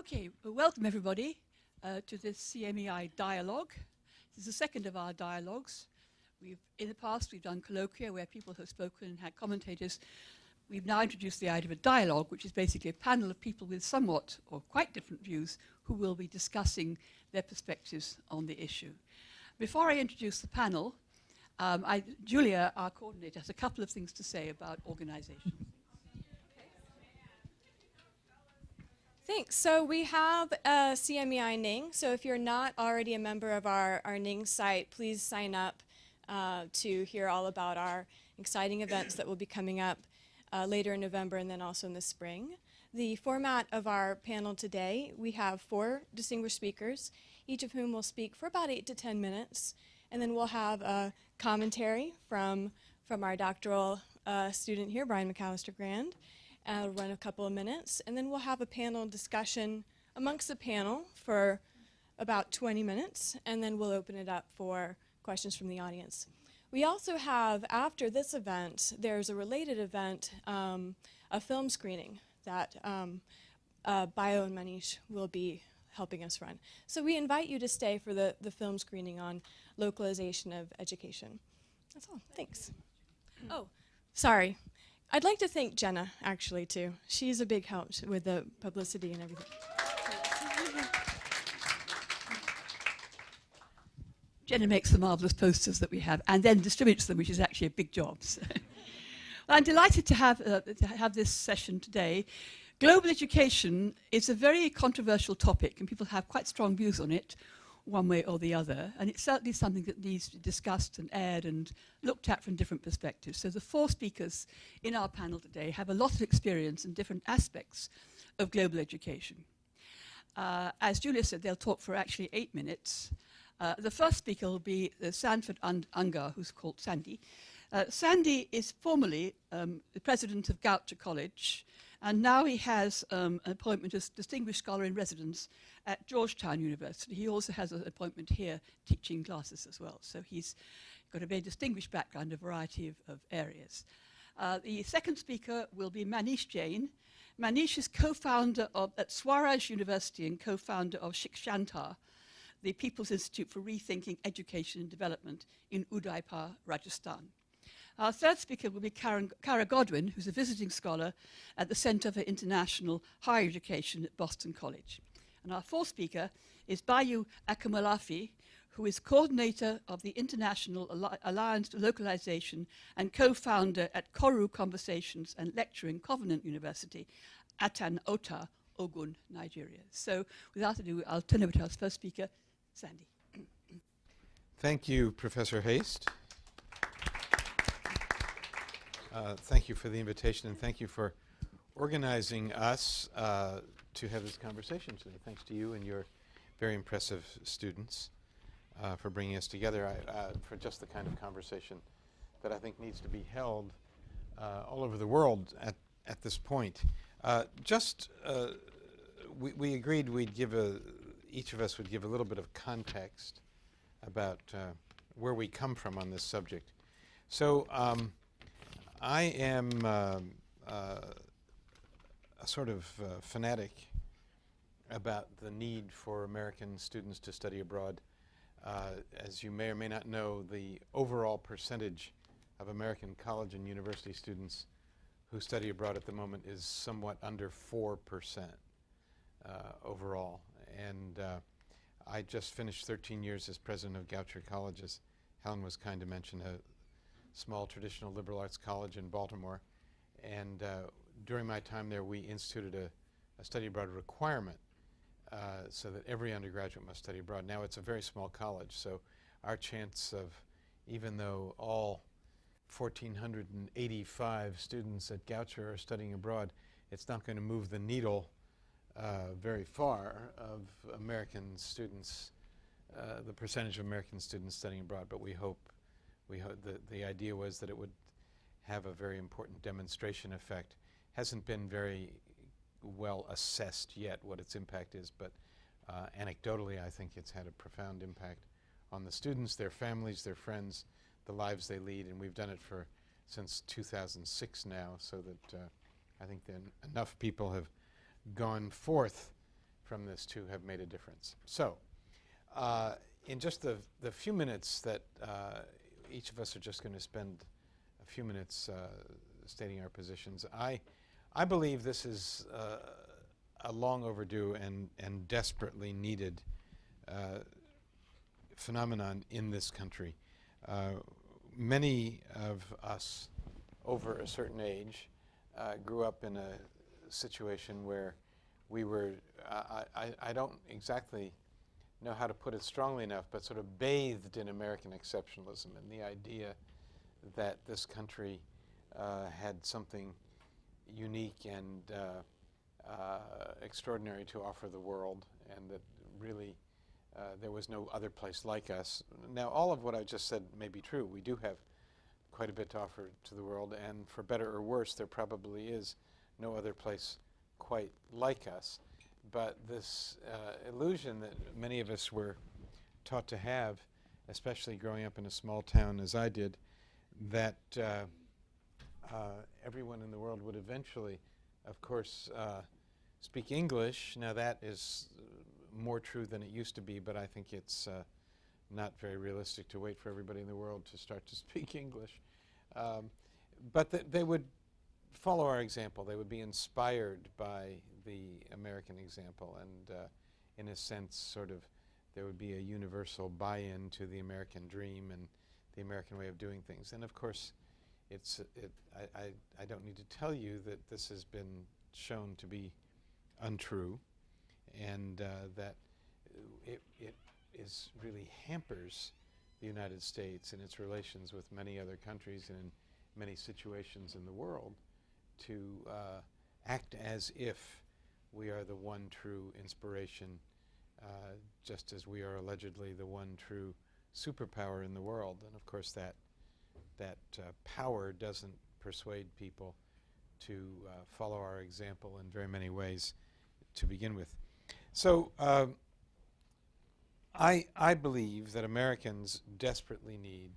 Okay, well, welcome everybody to this CMEI dialogue. This is the second of our dialogues. In the past, we've done colloquia where people have spoken and had commentators. We've now introduced the idea of a dialogue, which is basically a panel of people with somewhat or quite different views who will be discussing their perspectives on the issue. Before I introduce the panel, Julia, our coordinator, has a couple of things to say about organization. Thanks. So we have a CMEI Ning. So if you're not already a member of our Ning site, please sign up to hear all about our exciting events that will be coming up later in November and then also in the spring. The format of our panel today, we have 4 distinguished speakers, each of whom will speak for about 8 to 10 minutes. And then we'll have a commentary from our doctoral student here, Brian McAllister-Grand. We'll run a couple of minutes, and then we'll have a panel discussion amongst the panel for about 20 minutes, and then we'll open it up for questions from the audience. We also have, after this event, there's a related event, a film screening that Bio and Manish will be helping us run. So we invite you to stay for the film screening on localization of education. That's all. Thanks. Oh, sorry. I'd like to thank Jenna, actually, too. She's a big help with the publicity and everything. Jenna makes the marvelous posters that we have and then distributes them, which is actually a big job. So. Well, I'm delighted to have this session today. Global education is a very controversial topic, and people have quite strong views on it, one way or the other, and it's certainly something that needs to be discussed and aired and looked at from different perspectives. So the 4 speakers in our panel today have a lot of experience in different aspects of global education. As Julia said, they'll talk for actually 8 minutes. The first speaker will be Sanford Ungar, who's called Sandy. Sandy is formerly the president of Goucher College, and now he has an appointment as Distinguished Scholar in Residence at Georgetown University. He also has an appointment here teaching classes as well. So he's got a very distinguished background in a variety of areas. The second speaker will be Manish Jain. Manish is co-founder at Swaraj University and co-founder of Shikshantar, the People's Institute for Rethinking Education and Development in Udaipur, Rajasthan. Our third speaker will be Cara Godwin, who's a visiting scholar at the Center for International Higher Education at Boston College. And our fourth speaker is Bayu Akamalafi, who is coordinator of the International Alliance to Localization and co-founder at Koru Conversations and lecturer in Covenant University, Atan Ota, Ogun, Nigeria. So without ado, I'll turn over to our first speaker, Sandy. Thank you, Professor Haste. Thank you for the invitation, and thank you for organizing us to have this conversation today. Thanks to you and your very impressive students for bringing us together for just the kind of conversation that I think needs to be held all over the world at this point. We agreed we'd give each of us would give a little bit of context about where we come from on this subject. So I am a sort of fanatic about the need for American students to study abroad. As you may or may not know, the overall percentage of American college and university students who study abroad at the moment is somewhat under 4% overall. And I just finished 13 years as president of Goucher College, as Helen was kind to mention, a small traditional liberal arts college in Baltimore. And during my time there, we instituted a study abroad requirement so that every undergraduate must study abroad. Now it's a very small college, so our chance of, even though all 1,485 students at Goucher are studying abroad, it's not going to move the needle very far of American students, the percentage of American students studying abroad, but we hope the idea was that it would have a very important demonstration effect. Hasn't been very well assessed yet what its impact is, but anecdotally I think it's had a profound impact on the students, their families, their friends, the lives they lead, and we've done it since 2006 now, so that I think then enough people have gone forth from this to have made a difference. So, in just the few minutes that each of us are just going to spend a few minutes stating our positions, I believe this is a long overdue and desperately needed phenomenon in this country. Many of us over a certain age grew up in a situation where we were, I don't exactly know how to put it strongly enough, but sort of bathed in American exceptionalism and the idea that this country had something unique and extraordinary to offer the world, and that really there was no other place like us. Now, all of what I just said may be true. We do have quite a bit to offer to the world, and for better or worse, there probably is no other place quite like us. But this illusion that many of us were taught to have, especially growing up in a small town as I did, that everyone in the world would eventually, of course, speak English. Now that is more true than it used to be, but I think it's not very realistic to wait for everybody in the world to start to speak English. But they would follow our example. They would be inspired by the American example, and in a sense, sort of, there would be a universal buy-in to the American dream and the American way of doing things. And of course, I don't need to tell you that this has been shown to be untrue, and that it is really hampers the United States in its relations with many other countries and in many situations in the world to act as if we are the one true inspiration, just as we are allegedly the one true superpower in the world. And of course that power doesn't persuade people to follow our example in very many ways to begin with. So I believe that Americans desperately need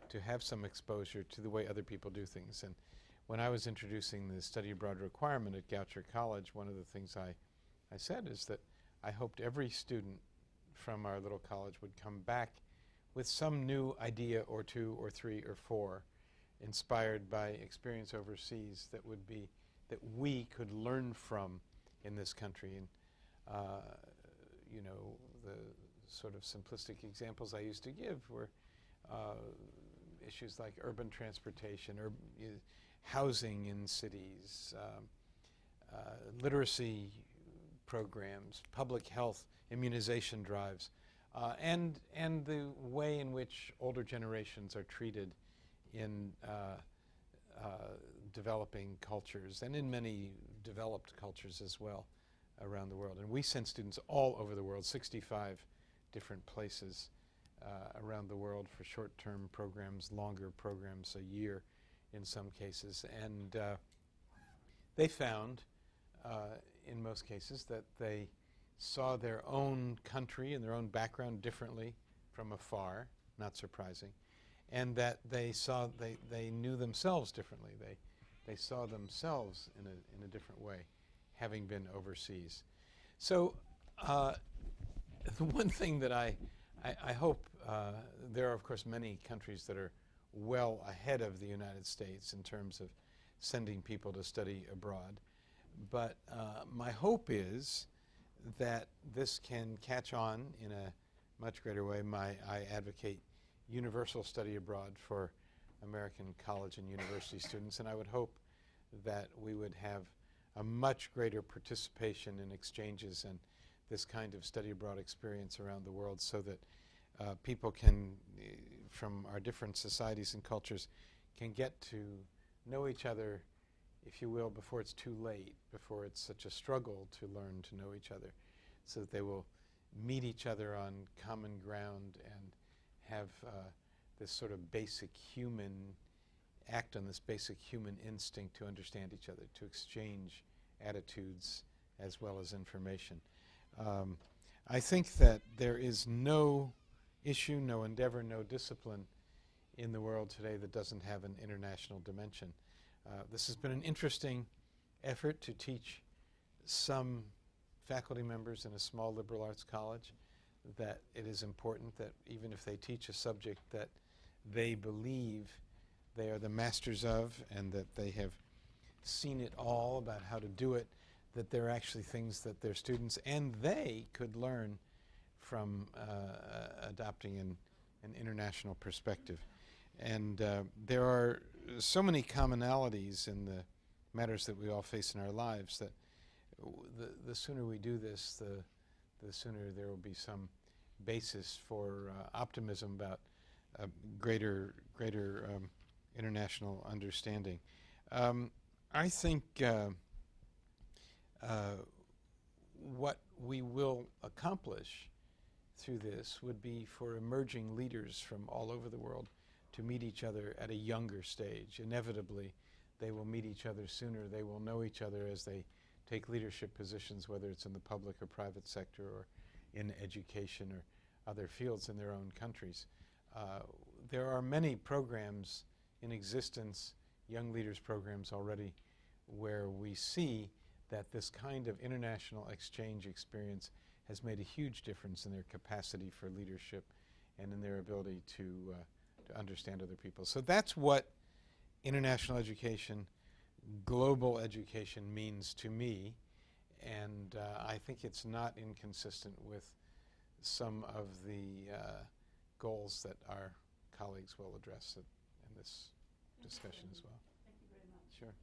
to have some exposure to the way other people do things. And when I was introducing the study abroad requirement at Goucher College, one of the things I said is that I hoped every student from our little college would come back with some new idea or two or three or four inspired by experience overseas that we could learn from in this country. And you know, the sort of simplistic examples I used to give were issues like urban transportation, or housing in cities, literacy programs, public health, immunization drives, and the way in which older generations are treated in developing cultures and in many developed cultures as well around the world. And we send students all over the world, 65 different places around the world for short-term programs, longer programs, a year in some cases. And they found, in most cases, that they saw their own country and their own background differently from afar, not surprising, and that they knew themselves differently. They saw themselves in a different way, having been overseas. So the one thing that I hope, there are of course many countries that are well ahead of the United States in terms of sending people to study abroad, but my hope is that this can catch on in a much greater way. I advocate universal study abroad for American college and university students, and I would hope that we would have a much greater participation in exchanges and this kind of study abroad experience around the world, so that people can, from our different societies and cultures, can get to know each other, if you will, before it's too late, before it's such a struggle to learn to know each other, so that they will meet each other on common ground and have this sort of basic human, act on this basic human instinct to understand each other, to exchange attitudes as well as information. I think that there is no issue, no endeavor, no discipline in the world today that doesn't have an international dimension. This has been an interesting effort to teach some faculty members in a small liberal arts college, that it is important that even if they teach a subject that they believe they are the masters of and that they have seen it all about how to do it, that there are actually things that their students and they could learn from adopting an international perspective. And there are so many commonalities in the matters that we all face in our lives that the sooner we do this, the sooner there will be some basis for optimism about greater international understanding. I think what we will accomplish through this would be for emerging leaders from all over the world to meet each other at a younger stage. Inevitably, they will meet each other sooner. They will know each other as they take leadership positions, whether it's in the public or private sector or in education or other fields in their own countries. There are many programs in existence, young leaders programs already, where we see that this kind of international exchange experience has made a huge difference in their capacity for leadership and in their ability to understand other people. So that's what international education, global education means to me, and I think it's not inconsistent with some of the goals that our colleagues will address in this discussion as well. Thank you very much. Sure.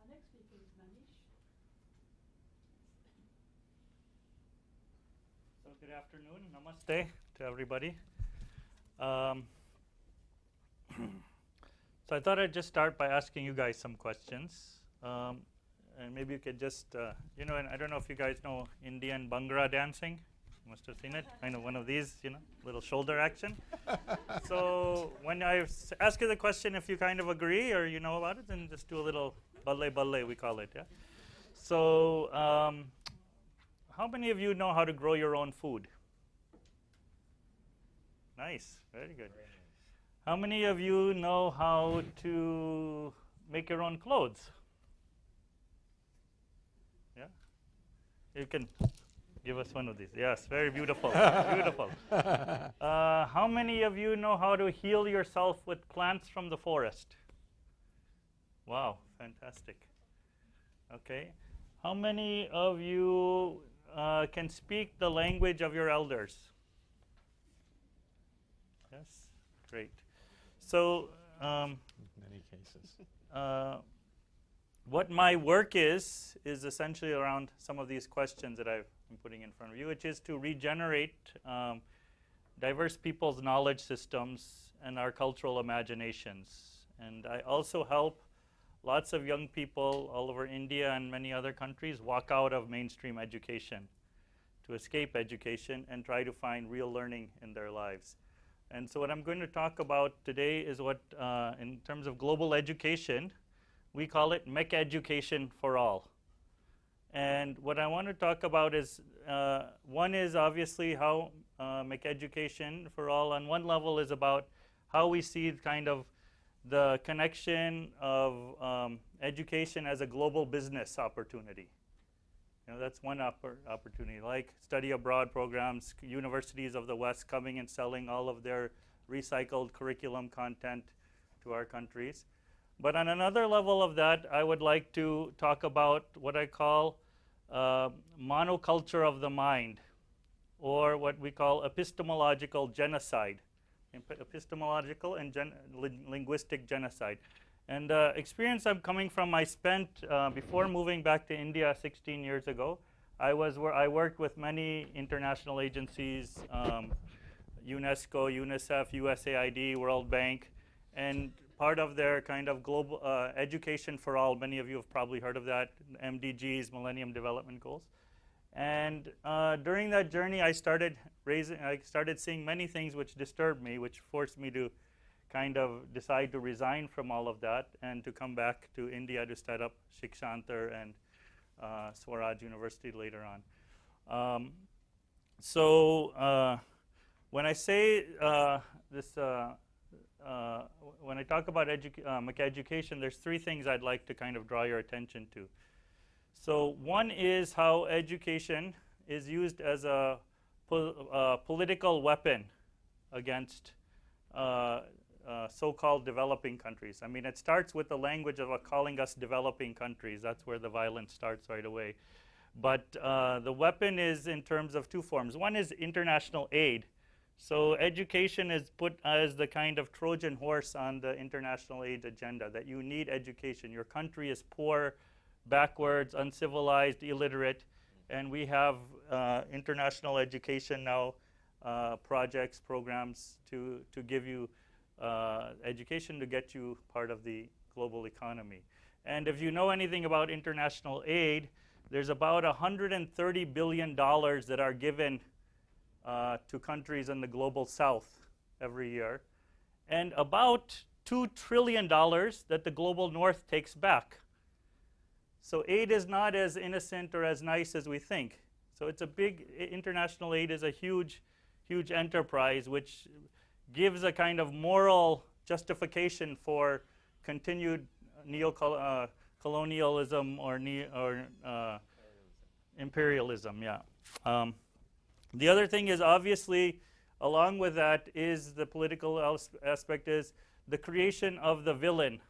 Our next speaker is Manish. So good afternoon, namaste to everybody. So I thought I'd just start by asking you guys some questions. And maybe you could just, and I don't know if you guys know Indian Bhangra dancing. You must have seen it. Kind of one of these, little shoulder action. So when I ask you the question, if you kind of agree or you know about it, then just do a little balle, we call it, yeah? So how many of you know how to grow your own food? Nice, very good. How many of you know how to make your own clothes? Yeah? You can give us one of these. Yes, very beautiful. Beautiful. How many of you know how to heal yourself with plants from the forest? Wow, fantastic. Okay. How many of you can speak the language of your elders? Yes, great. So, many cases. What my work is essentially around some of these questions that I'm putting in front of you, which is to regenerate diverse people's knowledge systems and our cultural imaginations. And I also help lots of young people all over India and many other countries walk out of mainstream education to escape education and try to find real learning in their lives. And so what I'm going to talk about today is what, in terms of global education, we call it MEC education for all. And what I want to talk about is, one is obviously how MEC education for all on one level is about how we see kind of the connection of education as a global business opportunity. That's one opportunity, like study abroad programs, universities of the West coming and selling all of their recycled curriculum content to our countries. But on another level of that, I would like to talk about what I call monoculture of the mind, or what we call epistemological genocide, epistemological and linguistic genocide. And the experience I'm coming from, I spent, before moving back to India 16 years ago, I worked with many international agencies, UNESCO, UNICEF, USAID, World Bank, and part of their kind of global education for all, many of you have probably heard of that, MDGs, Millennium Development Goals. And during that journey, I started seeing many things which disturbed me, which forced me to kind of decide to resign from all of that and to come back to India to start up Shikshantar and Swaraj University later on. When I say this, when I talk about MEC education, there's three things I'd like to kind of draw your attention to. So one is how education is used as a political weapon against so-called developing countries. I mean, it starts with the language of calling us developing countries. That's where the violence starts right away. But the weapon is in terms of two forms. One is international aid. So education is put as the kind of Trojan horse on the international aid agenda, that you need education. Your country is poor, backwards, uncivilized, illiterate, and we have international education now, projects, programs to give you education to get you part of the global economy. And if you know anything about international aid, there's about $130 billion that are given to countries in the global south every year, and about $2 trillion that the global north takes back. So aid is not as innocent or as nice as we think. So it's a big, international aid is a huge, huge enterprise which gives a kind of moral justification for continued neo-colonialism or imperialism, yeah. The other thing is, obviously, along with that is the political aspect, is the creation of the villain,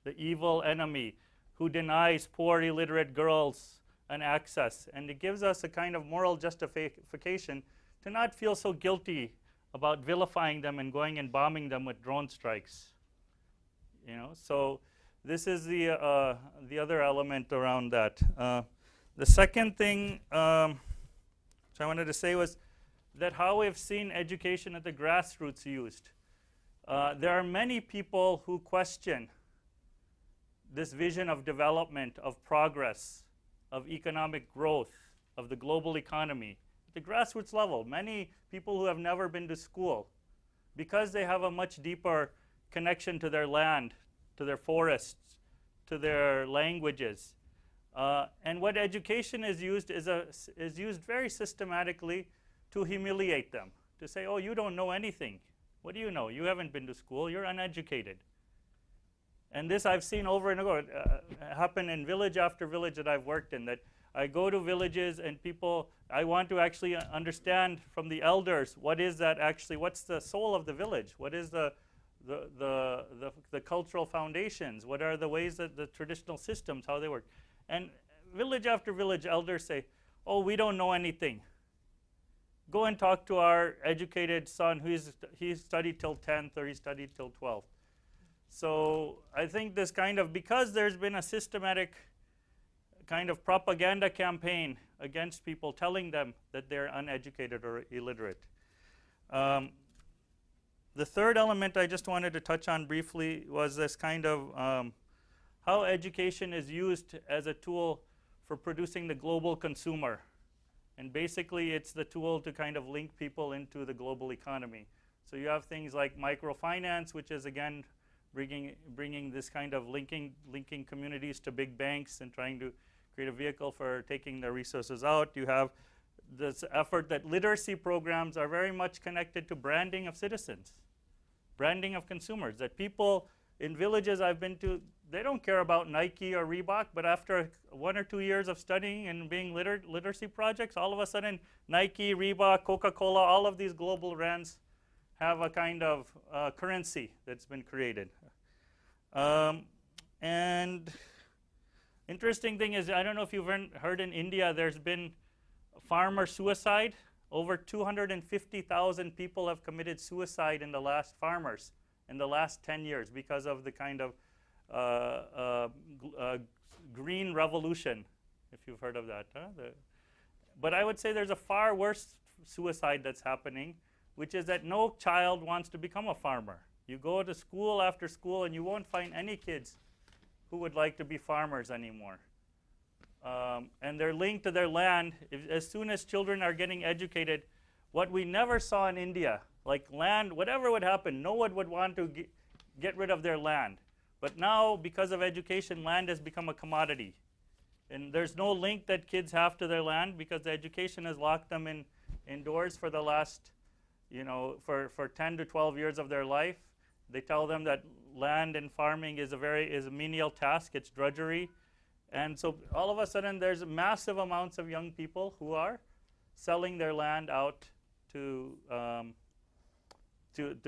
the evil enemy, who denies poor illiterate girls an access. And it gives us a kind of moral justification to not feel so guilty about vilifying them and going and bombing them with drone strikes. You know, so this is the other element around that. The second thing which I wanted to say was that how we've seen education at the grassroots used. There are many people who question this vision of development, of progress, of economic growth, of the global economy. At the grassroots level, many people who have never been to school, because they have a much deeper connection to their land, to their forests, to their languages. And what education is used is used very systematically to humiliate them, to say, oh, you don't know anything. What do you know? You haven't been to school. You're uneducated. And this I've seen over and over happen in village after village that I've worked in, that I go to villages and people, I want to actually understand from the elders, what is that actually, what's the soul of the village? What is the cultural foundations? What are the ways that the traditional systems, how they work? And village after village, elders say, oh, we don't know anything. Go and talk to our educated son he's studied till 10th or he studied till 12th. So I think this kind of, because there's been a systematic kind of propaganda campaign against people, telling them that they're uneducated or illiterate. The third element I just wanted to touch on briefly was this kind of how education is used as a tool for producing the global consumer. And basically, it's the tool to kind of link people into the global economy. So you have things like microfinance, which is, again, bringing this kind of linking communities to big banks and trying to create a vehicle for taking their resources out. You have this effort that literacy programs are very much connected to branding of citizens, branding of consumers, that people in villages I've been to, they don't care about Nike or Reebok, but after 1 or 2 years of studying and being literacy projects, all of a sudden Nike, Reebok, Coca-Cola, all of these global brands have a kind of currency that's been created. And interesting thing is, I don't know if you've heard in India, there's been farmer suicide. Over 250,000 people have committed suicide in the last 10 years because of the kind of green revolution, if you've heard of that. But I would say there's a far worse suicide that's happening, which is that no child wants to become a farmer. You go to school after school and you won't find any kids who would like to be farmers anymore. And they're linked to their land. As soon as children are getting educated, what we never saw in India, like land, whatever would happen, no one would want to get rid of their land. But now, because of education, land has become a commodity. And there's no link that kids have to their land because the education has locked them indoors for the last, for 10 to 12 years of their life. They tell them that land and farming is a menial task, it's drudgery. And so all of a sudden there's massive amounts of young people who are selling their land out to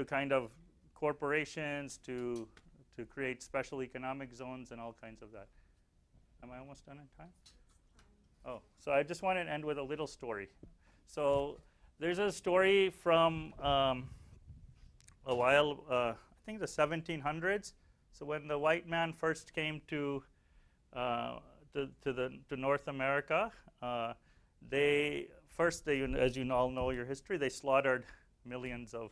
kind of corporations, to create special economic zones and all kinds of that. Am I almost done in time? Oh, so I just want to end with a little story. So there's a story from a while, I think the 1700s. So when the white man first came to North America, they, as you all know your history, they slaughtered millions of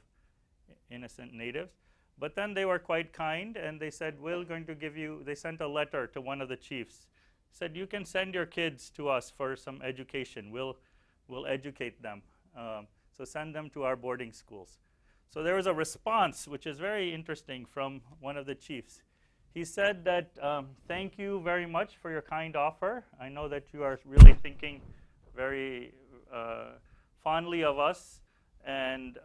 innocent natives. But then they were quite kind, and they said, we're going to give you, they sent a letter to one of the chiefs. Said, you can send your kids to us for some education. We'll educate them. So send them to our boarding schools. So there was a response, which is very interesting, from one of the chiefs. He said that, thank you very much for your kind offer. I know that you are really thinking very fondly of us and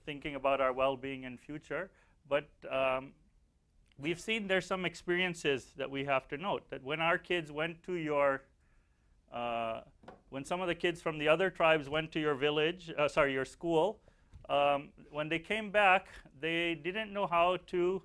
thinking about our well-being and future. But we've seen there's some experiences that we have to note, that when our kids went to your, when some of the kids from the other tribes went to your village, your school, when they came back, they didn't know how to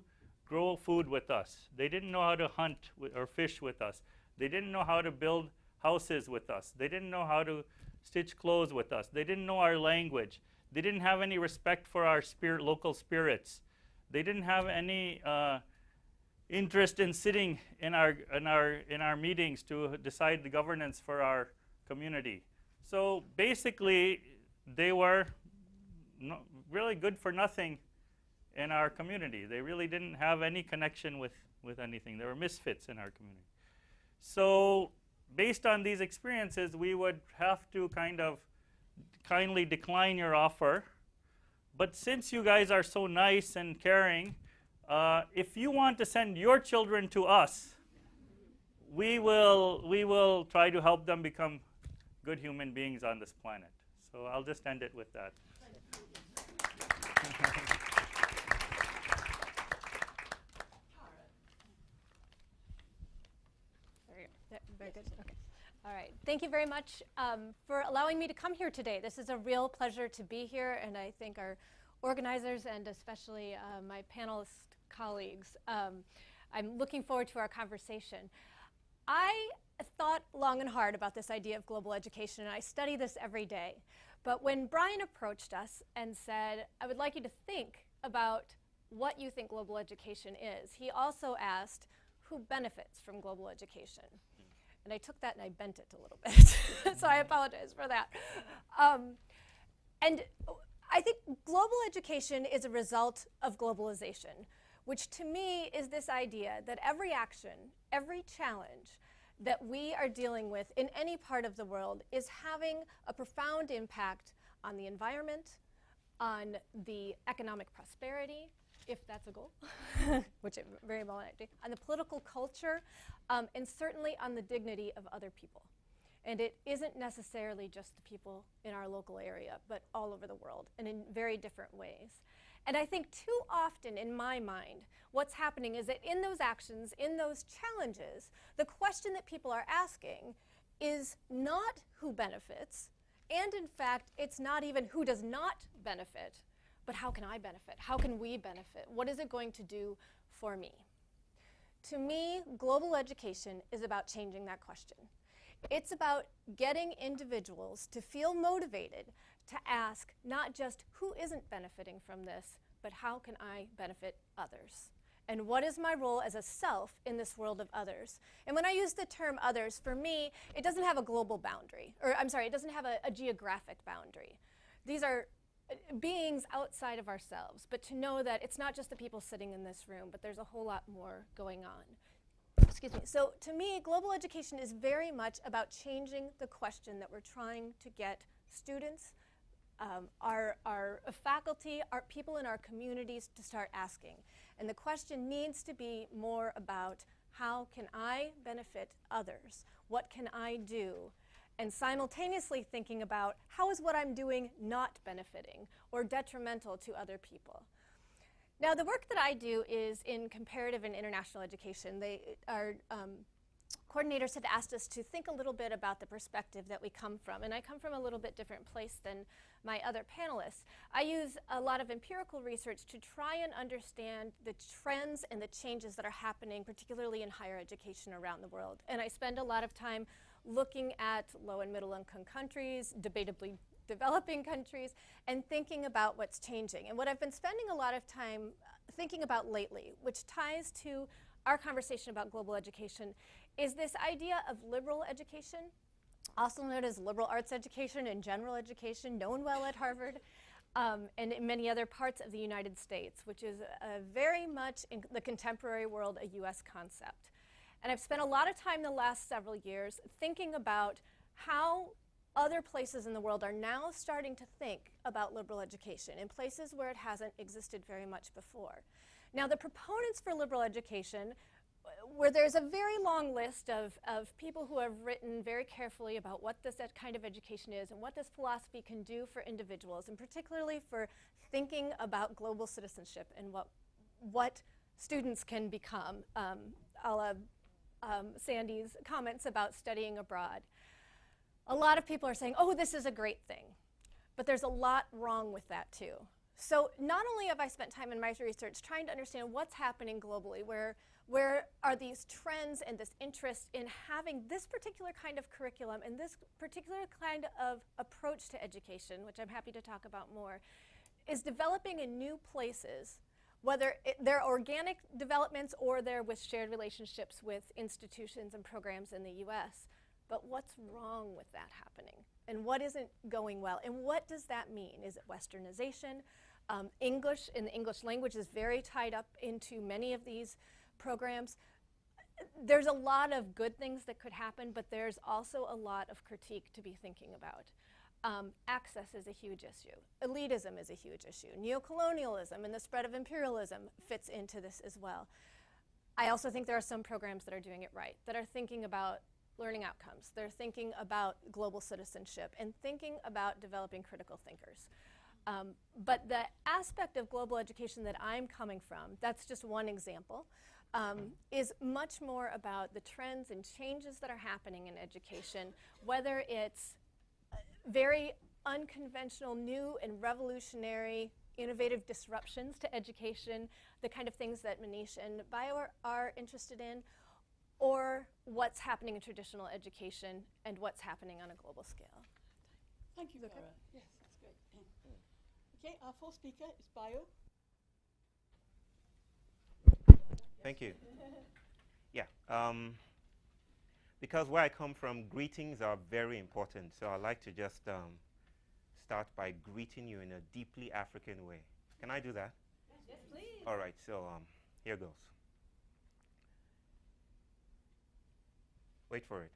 grow food with us. They didn't know how to hunt or fish with us. They didn't know how to build houses with us. They didn't know how to stitch clothes with us. They didn't know our language. They didn't have any respect for our local spirits. They didn't have any interest in sitting in our meetings to decide the governance for our community. So basically, they were really good for nothing in our community. They really didn't have any connection with anything. They were misfits in our community. So based on these experiences, we would have to kind of kindly decline your offer. But since you guys are so nice and caring, if you want to send your children to us, we will try to help them become good human beings on this planet. So I'll just end it with that. Very good. Okay. All right. Thank you very much for allowing me to come here today. This is a real pleasure to be here, and I thank our organizers and especially my panelist colleagues. I'm looking forward to our conversation. I thought long and hard about this idea of global education, and I study this every day. But when Brian approached us and said, I would like you to think about what you think global education is, he also asked, who benefits from global education? And I took that and I bent it a little bit. So I apologize for that. And I think global education is a result of globalization, which to me is this idea that every action, every challenge that we are dealing with in any part of the world is having a profound impact on the environment, on the economic prosperity, if that's a goal, which it very well might be, on the political culture, and certainly on the dignity of other people. And it isn't necessarily just the people in our local area, but all over the world, and in very different ways. And I think too often, in my mind, what's happening is that in those actions, in those challenges, the question that people are asking is not who benefits, and in fact, it's not even who does not benefit, but how can I benefit? How can we benefit? What is it going to do for me? To me, global education is about changing that question. It's about getting individuals to feel motivated to ask not just who isn't benefiting from this, but how can I benefit others? And what is my role as a self in this world of others? And when I use the term others, for me, it doesn't have a global boundary, or I'm sorry, it doesn't have a geographic boundary. These are beings outside of ourselves, but to know that it's not just the people sitting in this room, but there's a whole lot more going on. Excuse me. So to me, global education is very much about changing the question that we're trying to get students, our faculty, our people in our communities to start asking. And the question needs to be more about how can I benefit others? What can I do? And simultaneously thinking about how is what I'm doing not benefiting or detrimental to other people. Now, the work that I do is in comparative and international education. They are coordinators had asked us to think a little bit about the perspective that we come from. And I come from a little bit different place than my other panelists. I use a lot of empirical research to try and understand the trends and the changes that are happening, particularly in higher education around the world. And I spend a lot of time looking at low and middle income countries, debatably developing countries, and thinking about what's changing. And what I've been spending a lot of time thinking about lately, which ties to our conversation about global education, is this idea of liberal education, also known as liberal arts education and general education, known well at Harvard, and in many other parts of the United States, which is very much in the contemporary world a US concept. And I've spent a lot of time the last several years thinking about how other places in the world are now starting to think about liberal education in places where it hasn't existed very much before. Now, the proponents for liberal education, where there's a very long list of people who have written very carefully about what this kind of education is and what this philosophy can do for individuals, and particularly for thinking about global citizenship and what students can become, a la Sandy's comments about studying abroad. A lot of people are saying, oh, this is a great thing. But there's a lot wrong with that, too. So not only have I spent time in my research trying to understand what's happening globally, where are these trends and this interest in having this particular kind of curriculum and this particular kind of approach to education, which I'm happy to talk about more, is developing in new places, whether they're organic developments or they're with shared relationships with institutions and programs in the US. But what's wrong with that happening? And what isn't going well? And what does that mean? Is it westernization? English and the English language is very tied up into many of these programs. There's a lot of good things that could happen, but there's also a lot of critique to be thinking about. Access is a huge issue. Elitism is a huge issue. Neocolonialism and the spread of imperialism fits into this as well. I also think there are some programs that are doing it right, that are thinking about learning outcomes. They're thinking about global citizenship and thinking about developing critical thinkers. But the aspect of global education that I'm coming from, that's just one example, is much more about the trends and changes that are happening in education, whether it's very unconventional, new and revolutionary, innovative disruptions to education, the kind of things that Manish and Bio are interested in, or what's happening in traditional education and what's happening on a global scale. Thank you, Laura. Yes, that's great. Okay, our fourth speaker is Bio. Thank you. Yeah, because where I come from, greetings are very important. So I'd like to just start by greeting you in a deeply African way. Can I do that? Yes, please. All right, so here goes. Wait for it.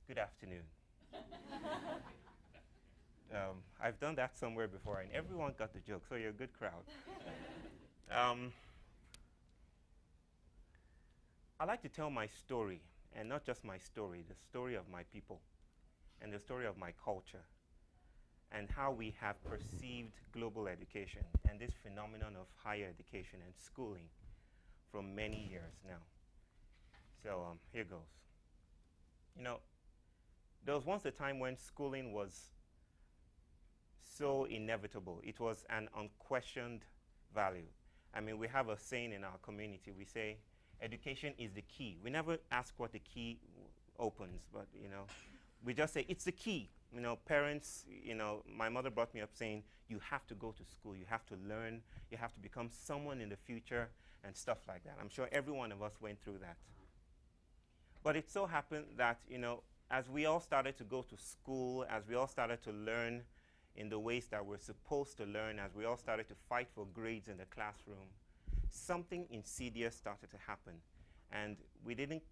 Good afternoon. I've done that somewhere before, and everyone got the joke, so you're a good crowd. I like to tell my story, and not just my story, the story of my people, and the story of my culture, and how we have perceived global education and this phenomenon of higher education and schooling from many years now. So here goes. You know, there was once a time when schooling was so inevitable. It was an unquestioned value. I mean, we have a saying in our community. We say, education is the key. We never ask what the key opens, but, you know, we just say, it's the key. You know, parents, you know, my mother brought me up saying, you have to go to school, you have to learn, you have to become someone in the future, and stuff like that. I'm sure every one of us went through that. But it so happened that, you know, as we all started to go to school, as we all started to learn in the ways that we're supposed to learn, as we all started to fight for grades in the classroom, something insidious started to happen. And we didn't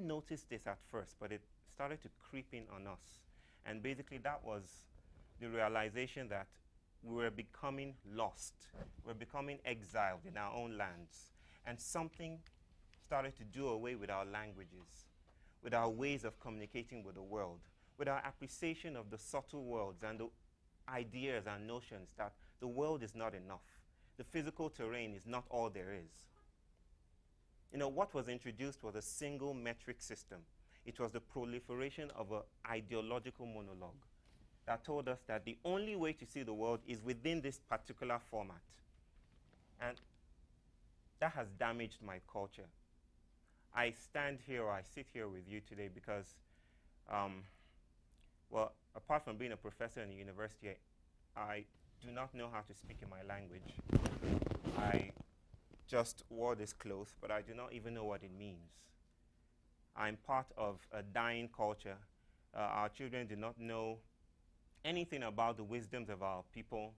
notice this at first, but it started to creep in on us. And basically that was the realization that we were becoming lost. We're becoming exiled in our own lands. And something started to do away with our languages, with our ways of communicating with the world, with our appreciation of the subtle worlds and the ideas and notions that the world is not enough. The physical terrain is not all there is. what was introduced was a single metric system. It was the proliferation of an ideological monologue that told us that the only way to see the world is within this particular format. And that has damaged my culture. I stand here, or I sit here with you today because, well, apart from being a professor in a university, I do not know how to speak in my language. I just wore this cloth, but I do not even know what it means. I'm part of a dying culture. Our children do not know anything about the wisdoms of our people,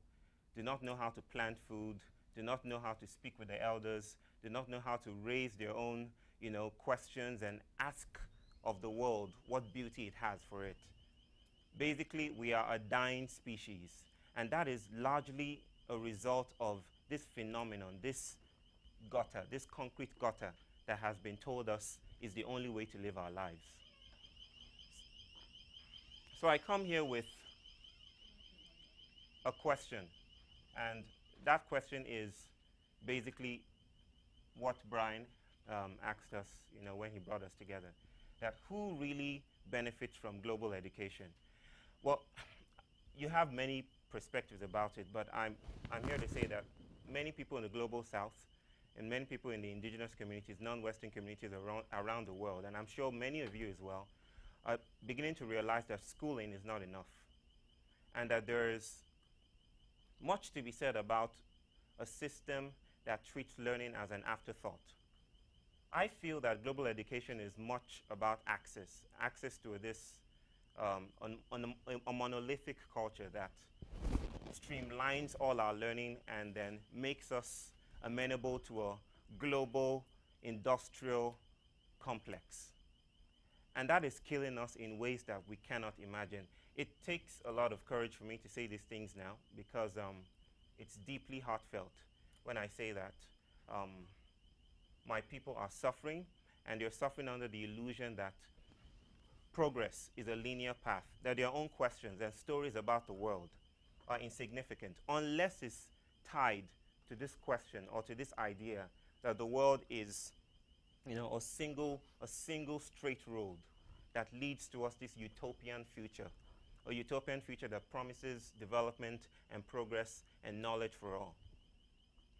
do not know how to plant food, do not know how to speak with the elders, do not know how to raise their own, questions and ask of the world what beauty it has for it. Basically, we are a dying species, and that is largely a result of this phenomenon, this gutter, this concrete gutter that has been told us is the only way to live our lives. So I come here with a question, and that question is basically what Brian asked us, when he brought us together, that who really benefits from global education? Well, you have many perspectives about it, but I'm here to say that many people in the global south and many people in the indigenous communities, non-Western communities around the world, and I'm sure many of you as well, are beginning to realize that schooling is not enough, and that there is much to be said about a system that treats learning as an afterthought. I feel that global education is much about access to this a monolithic culture that streamlines all our learning and then makes us amenable to a global industrial complex. And that is killing us in ways that we cannot imagine. It takes a lot of courage for me to say these things now because it's deeply heartfelt when I say that my people are suffering, and they're suffering under the illusion that progress is a linear path, that their own questions and stories about the world are insignificant unless it's tied to this question or to this idea that the world is, a single straight road that leads to us this utopian future, a utopian future that promises development and progress and knowledge for all.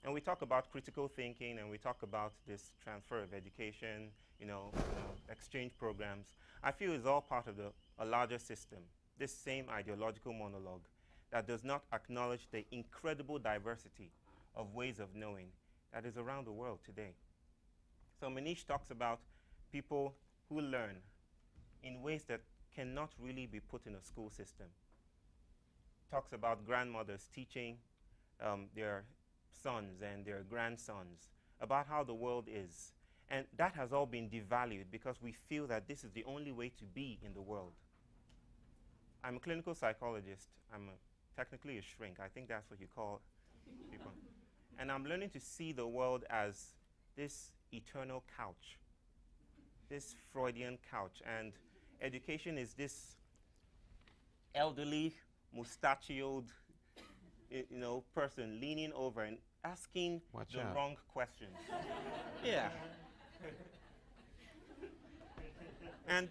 And we talk about critical thinking, and we talk about this transfer of education, exchange programs. I feel it's all part of a larger system, this same ideological monologue that does not acknowledge the incredible diversity of ways of knowing that is around the world today. So Manish talks about people who learn in ways that cannot really be put in a school system. Talks about grandmothers teaching their sons and their grandsons about how the world is. And that has all been devalued because we feel that this is the only way to be in the world. I'm a clinical psychologist. I'm technically a shrink. I think that's what you call people. And I'm learning to see the world as this eternal couch, this Freudian couch. And education is this elderly, mustachioed, person leaning over and asking wrong questions. Yeah. And,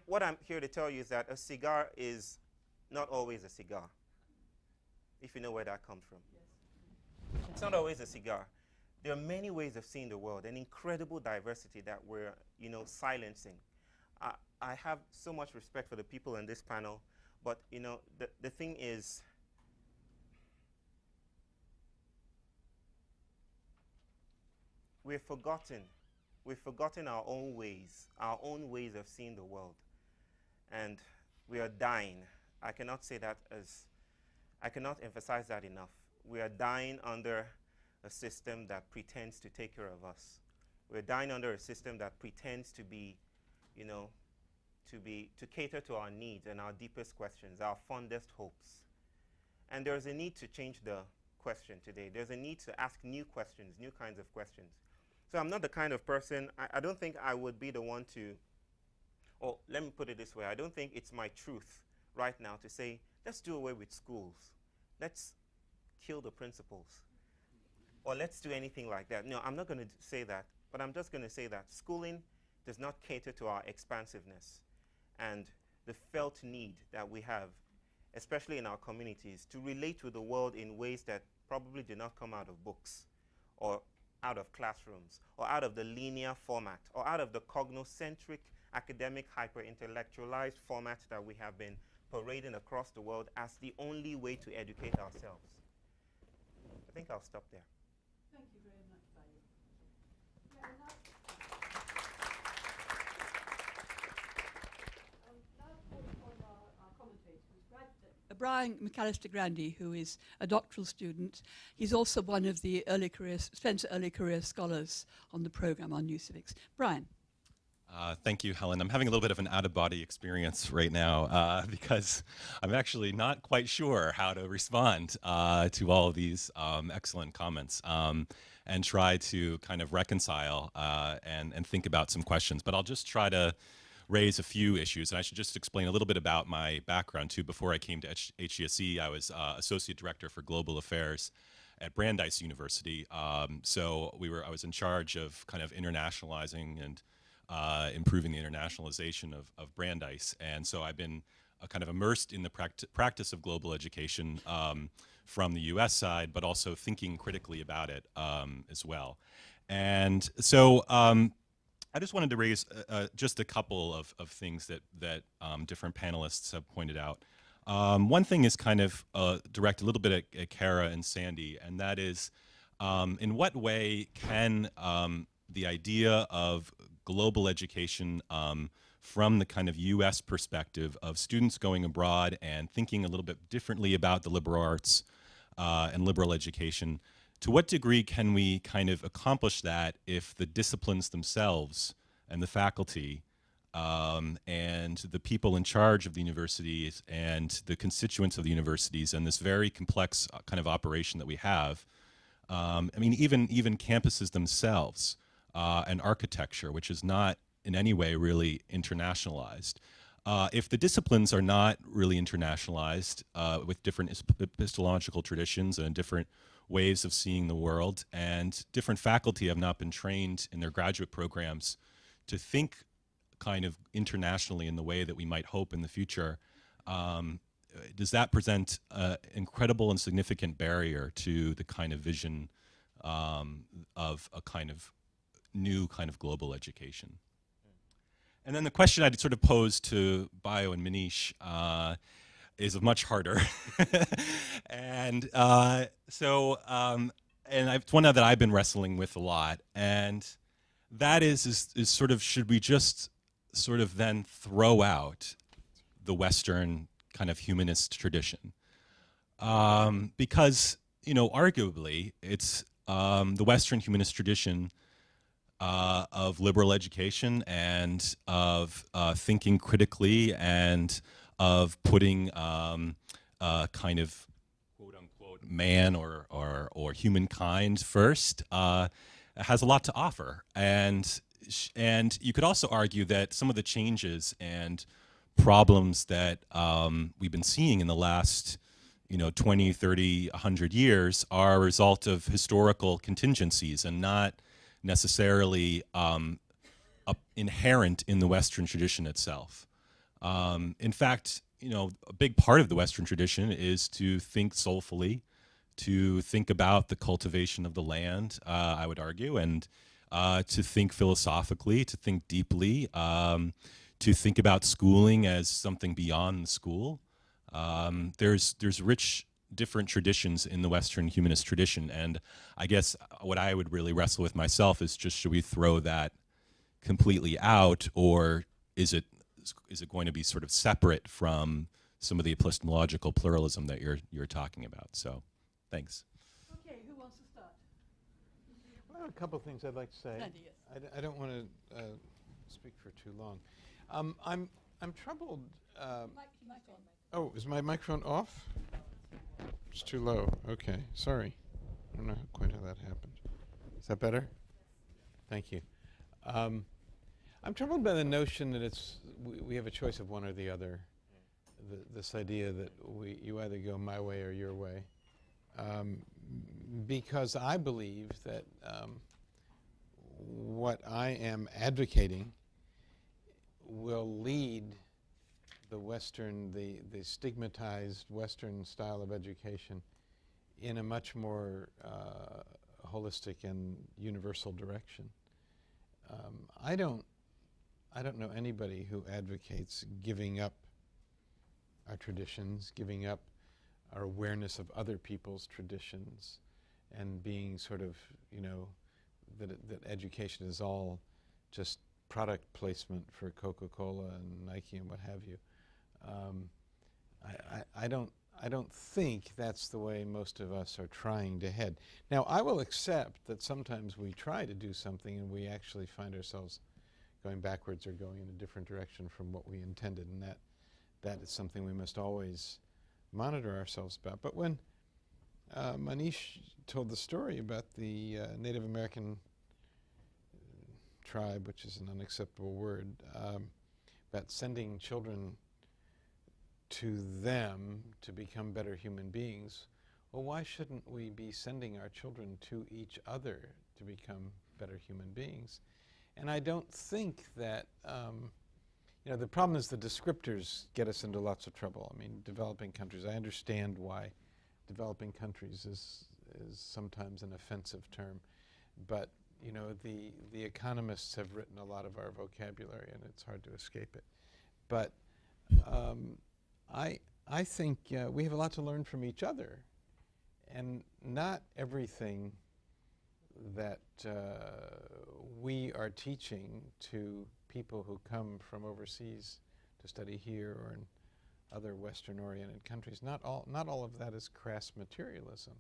what I'm here to tell you is that a cigar is not always a cigar, if you know where that comes from. Yes. It's not always a cigar. There are many ways of seeing the world, an incredible diversity that we're, silencing. I have so much respect for the people in this panel, but, the thing is, we've forgotten our own ways of seeing the world. And we are dying. I cannot emphasize that enough. We are dying under a system that pretends to take care of us. We're dying under a system that pretends to be, to cater to our needs and our deepest questions, our fondest hopes. And there's a need to change the question today. There's a need to ask new questions, new kinds of questions. So I'm not the kind of person, I don't think I would be the one to, or let me put it this way, I don't think it's my truth right now to say, let's do away with schools. Let's kill the principals. or let's do anything like that. No, I'm not going to say that, but I'm just going to say that schooling does not cater to our expansiveness and the felt need that we have, especially in our communities, to relate with the world in ways that probably do not come out of books or out of classrooms or out of the linear format or out of the cognocentric academic hyper-intellectualized format that we have been parading across the world as the only way to educate ourselves. I think I'll stop there. Thank you very much, Bayo. Now on our commentators, Brian McAllister Grandy, who is a doctoral student. He's also one of the Spencer Early Career Scholars on the program on New Civics. Brian. Thank you, Helen. I'm having a little bit of an out-of-body experience right now because I'm actually not quite sure how to respond to all of these excellent comments and try to kind of reconcile and think about some questions. But I'll just try to raise a few issues. And I should just explain a little bit about my background, too. Before I came to HGSE, I was Associate Director for Global Affairs at Brandeis University. So I was in charge of kind of internationalizing and improving the internationalization of Brandeis. And so I've been kind of immersed in the practice of global education from the US side, but also thinking critically about it as well. And so I just wanted to raise just a couple of things that different panelists have pointed out. One thing is kind of direct a little bit at Kara and Sandy, and that is in what way can the idea of global education from the kind of US perspective of students going abroad and thinking a little bit differently about the liberal arts and liberal education, to what degree can we kind of accomplish that if the disciplines themselves and the faculty and the people in charge of the universities and the constituents of the universities and this very complex kind of operation that we have, I mean, even campuses themselves, and architecture, which is not in any way really internationalized. If the disciplines are not really internationalized with different epistemological traditions and different ways of seeing the world, and different faculty have not been trained in their graduate programs to think kind of internationally in the way that we might hope in the future, does that present an incredible and significant barrier to the kind of vision of a kind of new kind of global education? And then the question I'd sort of pose to Bayo and Manish is much harder. And it's one that I've been wrestling with a lot. And that is sort of, should we just sort of then throw out the Western kind of humanist tradition? Because, arguably, it's the Western humanist tradition of liberal education and of thinking critically and of putting kind of quote unquote man or humankind first has a lot to offer. And you could also argue that some of the changes and problems that we've been seeing in the last 20, 30, 100 years are a result of historical contingencies and not necessarily inherent in the Western tradition itself. In fact, a big part of the Western tradition is to think soulfully, to think about the cultivation of the land, I would argue, and to think philosophically, to think deeply, to think about schooling as something beyond the school. There's rich different traditions in the Western humanist tradition, and I guess what I would really wrestle with myself is just, should we throw that completely out, or is it going to be sort of separate from some of the epistemological pluralism that you're talking about? So, thanks. Okay, who wants to start? Well, I have a couple of things I'd like to say. Sandy, yes. I don't want to speak for too long. I'm troubled. Mic on. Oh, is my microphone off? It's too low. Okay, sorry. I don't know quite how that happened. Is that better? Thank you. I'm troubled by the notion that we have a choice of one or the other. This idea that you either go my way or your way. because I believe that what I am advocating will lead the stigmatized Western style of education in a much more holistic and universal direction. I don't know anybody who advocates giving up our traditions, giving up our awareness of other people's traditions, and being sort of, you know, that education is all just product placement for Coca-Cola and Nike and what have you. I don't think that's the way most of us are trying to head. Now, I will accept that sometimes we try to do something and we actually find ourselves going backwards or going in a different direction from what we intended, and that is something we must always monitor ourselves about. But when Manish told the story about the Native American tribe, which is an unacceptable word, about sending children to them to become better human beings, well, why shouldn't we be sending our children to each other to become better human beings? And I don't think that, you know, the problem is the descriptors get us into lots of trouble. I mean, developing countries, I understand why developing countries is sometimes an offensive term, but you know, the economists have written a lot of our vocabulary, and it's hard to escape it. But I think we have a lot to learn from each other, and not everything that we are teaching to people who come from overseas to study here or in other Western-oriented countries, not all of that is crass materialism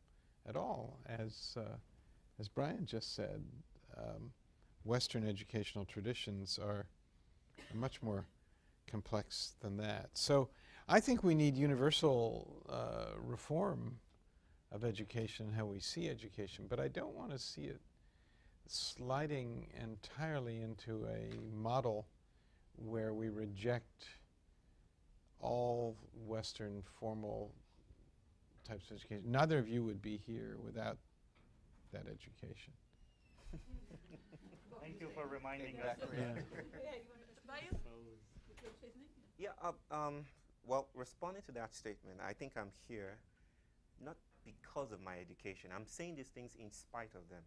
at all. As Brian just said, Western educational traditions are much more complex than that. So I think we need universal reform of education, how we see education, but I don't want to see it sliding entirely into a model where we reject all Western formal types of education. Neither of you would be here without that education. Thank you for reminding us. Yeah, well, responding to that statement, I think I'm here not because of my education. I'm saying these things in spite of them.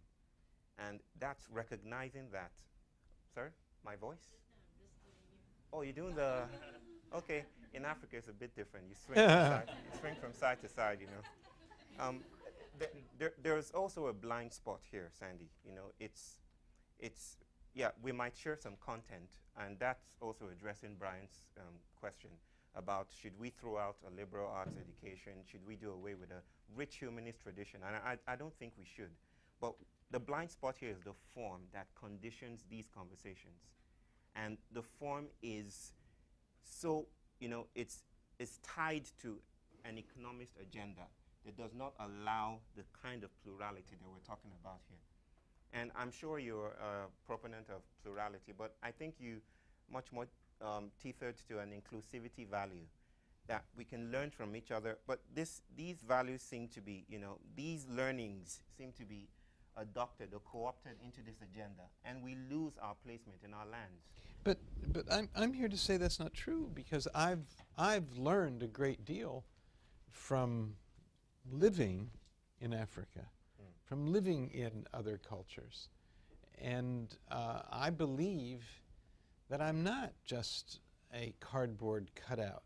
And that's recognizing that. Sir, my voice? Oh, you're doing the... Okay, in Africa it's a bit different. You swing from side to side, you know. There's also a blind spot here, Sandy. You know, yeah, we might share some content, and that's also addressing Brian's question about should we throw out a liberal arts education, should we do away with a rich humanist tradition, and I don't think we should. But the blind spot here is the form that conditions these conversations. And the form is so, you know, it's tied to an economist agenda that does not allow the kind of plurality that we're talking about here. And I'm sure you're a proponent of plurality, but I think you much more tethered to an inclusivity value, that we can learn from each other. But these values seem to be, you know, these learnings seem to be adopted or co-opted into this agenda, and we lose our placement in our lands. But I'm here to say that's not true, because I've learned a great deal from living in Africa, from living in other cultures, and I believe that I'm not just a cardboard cutout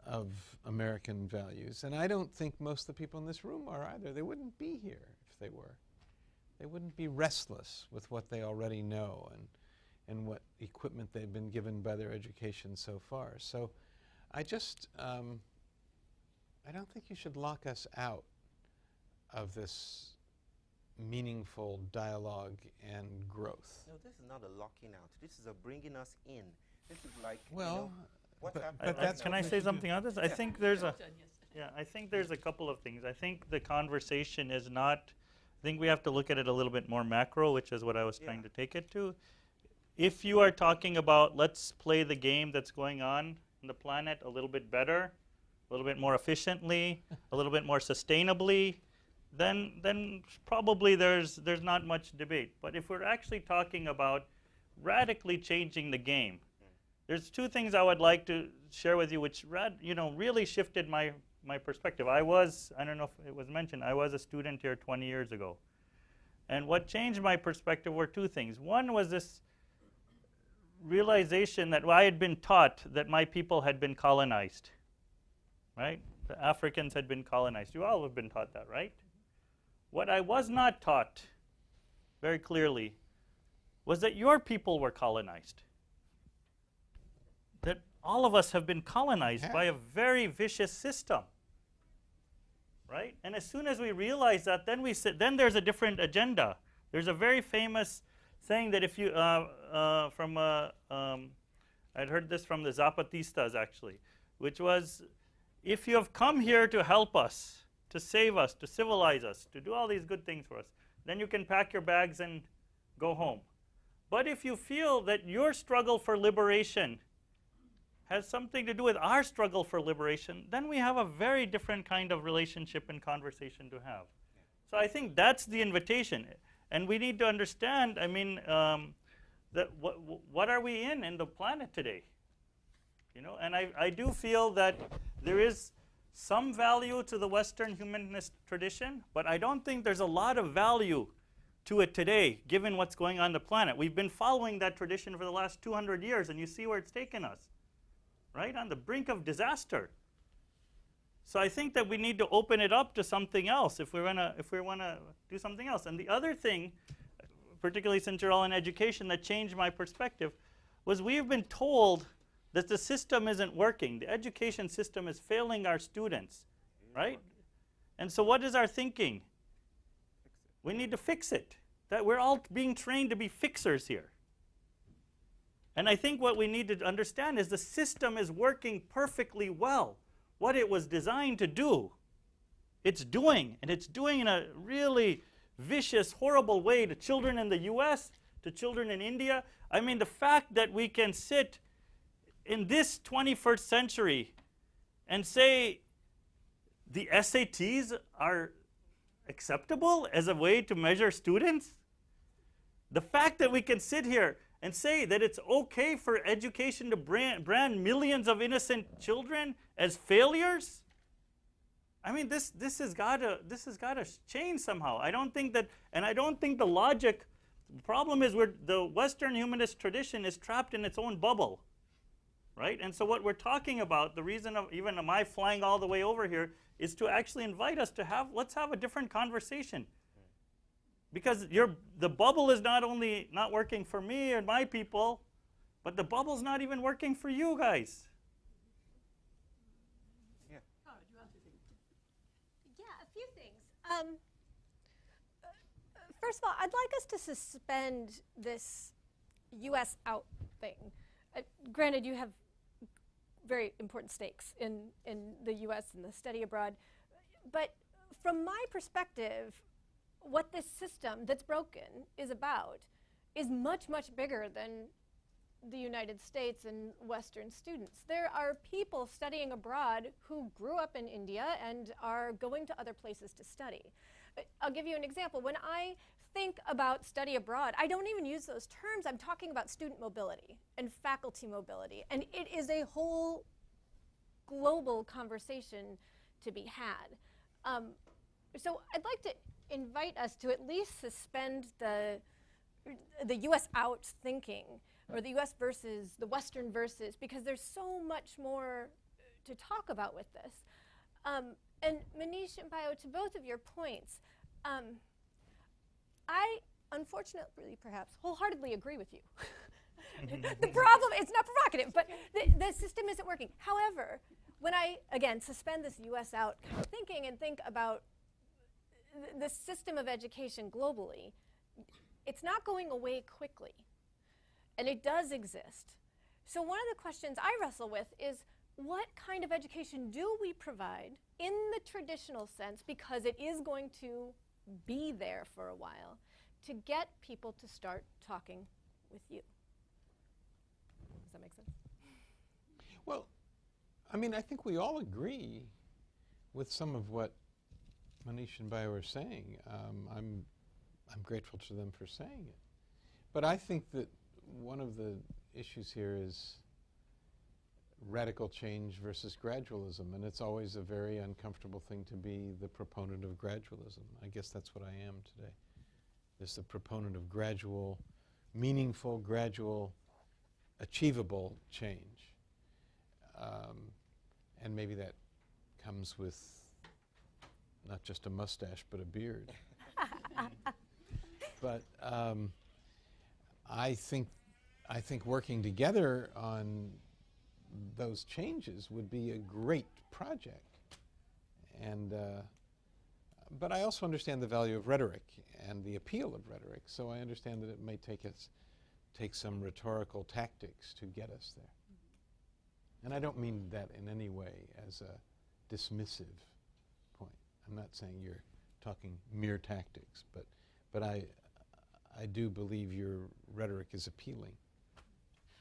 of American values, and I don't think most of the people in this room are either. They wouldn't be here if they were. They wouldn't be restless with what they already know and what equipment they've been given by their education so far. So I just, I don't think you should lock us out of this meaningful dialogue and growth. No, this is not a locking out. This is a bringing us in. This is like, well, you know, what's but happening that's right Can now. I say something on this? I think there's a... Yes. Yeah, I think there's a couple of things. I think the conversation is not, I think we have to look at it a little bit more macro, which is what I was trying to take it to. If you are talking about let's play the game that's going on the planet a little bit better, a little bit more efficiently, a little bit more sustainably, then probably there's not much debate. But if we're actually talking about radically changing the game, there's two things I would like to share with you which really shifted my perspective. I don't know if it was mentioned, I was a student here 20 years ago. And what changed my perspective were two things. One was this realization that I had been taught that my people had been colonized, right? The Africans had been colonized. You all have been taught that, right? What I was not taught very clearly was that your people were colonized. That all of us have been colonized by a very vicious system, right? And as soon as we realize that, then there's a different agenda. There's a very famous saying that if you, I'd heard this from the Zapatistas actually, which was, if you have come here to help us, to save us, to civilize us, to do all these good things for us, then you can pack your bags and go home. But if you feel that your struggle for liberation has something to do with our struggle for liberation, then we have a very different kind of relationship and conversation to have. So I think that's the invitation. And we need to understand, I mean, that what are we in the planet today? You know, and I do feel that there is some value to the Western humanist tradition, but I don't think there's a lot of value to it today, given what's going on in the planet. We've been following that tradition for the last 200 years, and you see where it's taken us, right? On the brink of disaster. So I think that we need to open it up to something else if we want to do something else. And the other thing, particularly since you're all in education, that changed my perspective was we've been told that the system isn't working. The education system is failing our students, right? And so what is our thinking? We need to fix it. That we're all being trained to be fixers here. And I think what we need to understand is the system is working perfectly well. What it was designed to do, it's doing. And it's doing in a really vicious, horrible way to children in the US, to children in India. I mean, the fact that we can sit in this 21st century and say the SATs are acceptable as a way to measure students, the fact that we can sit here and say that it's okay for education to brand millions of innocent children as failures, I mean, this has got to change somehow. I don't think that, and I don't think the logic. The problem is the Western humanist tradition is trapped in its own bubble, right? And so what we're talking about, the reason of even my flying all the way over here, is to actually invite us to let's have a different conversation. Because the bubble is not only not working for me and my people, but the bubble's not even working for you guys. Yeah, a few things. First of all, I'd like us to suspend this US out thing. Granted, you have very important stakes in the US and the study abroad, but from my perspective, what this system that's broken is about is much, much bigger than the United States and Western students. There are people studying abroad who grew up in India and are going to other places to study. I'll give you an example. When I think about study abroad, I don't even use those terms. I'm talking about student mobility and faculty mobility. And it is a whole global conversation to be had. So I'd like to invite us to at least suspend the US out thinking, or the US versus the Western versus, because there's so much more to talk about with this. And Manish and Bayo, to both of your points, I unfortunately perhaps wholeheartedly agree with you. The problem, it's not provocative, but the system isn't working. However, when I, again, suspend this US out kind of thinking and think about the system of education globally, it's not going away quickly. And it does exist. So one of the questions I wrestle with is, what kind of education do we provide in the traditional sense, because it is going to be there for a while, to get people to start talking with you? Does that make sense? Well, I mean, I think we all agree with some of what Manish and Bayo are saying. I'm grateful to them for saying it. But I think that one of the issues here is radical change versus gradualism, and it's always a very uncomfortable thing to be the proponent of gradualism. I guess that's what I am today. Is the proponent of gradual, meaningful, gradual, achievable change. And maybe that comes with not just a mustache, but a beard. But I think working together on those changes would be a great project. And but I also understand the value of rhetoric and the appeal of rhetoric. So I understand that it may take some rhetorical tactics to get us there. And I don't mean that in any way as a dismissive point. I'm not saying you're talking mere tactics, but I do believe your rhetoric is appealing.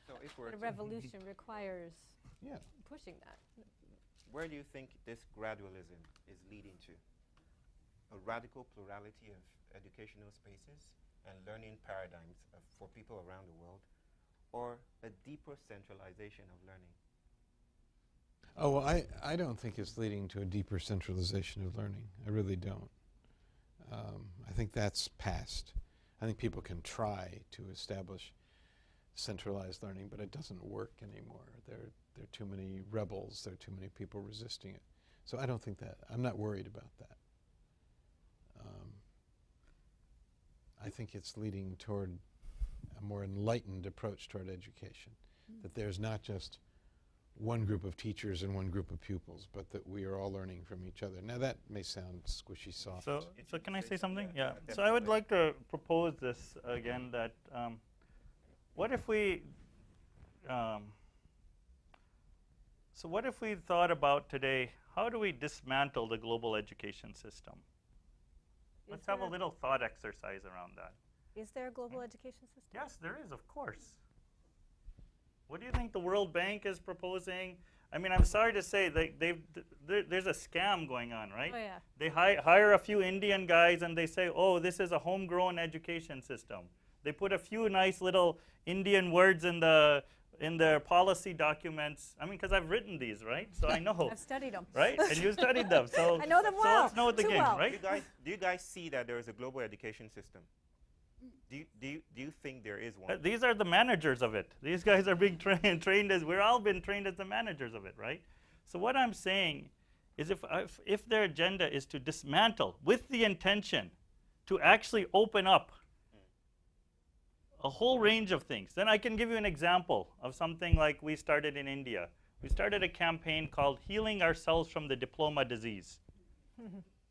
So if we're But a revolution requires pushing that. where do you think this gradualism is leading to? A radical plurality of educational spaces and learning paradigms for people around the world, or a deeper centralization of learning? Oh, well, I don't think it's leading to a deeper centralization of learning. I really don't. I think that's past. I think people can try to establish centralized learning, but it doesn't work anymore. There are too many rebels. There are too many people resisting it. So I don't think that. I'm not worried about that. I think it's leading toward a more enlightened approach toward education, that there's not just one group of teachers and one group of pupils, but that we are all learning from each other. Now that may sound squishy soft. So can I say something? Yeah. So I would like to propose this again, that what if we thought about today, how do we dismantle the global education system? Let's have a little thought exercise around that. Is there a global education system? Yes, there is, of course. What do you think the World Bank is proposing? I mean, I'm sorry to say, there's a scam going on, right? Oh, yeah. They hire a few Indian guys and they say, oh, this is a homegrown education system. They put a few nice little Indian words in their policy documents. I mean, because I've written these, right? So I know. I've studied them. Right? And you studied them. So I know them well. So let's know the Too game, well. right? Do you guys see that there is a global education system? Do you think there is one? These are the managers of it. These guys are being trained as, we're all been trained as the managers of it, right? So what I'm saying is if their agenda is to dismantle with the intention to actually open up a whole range of things, then I can give you an example of something like we started in India. We started a campaign called Healing Ourselves from the Diploma Disease,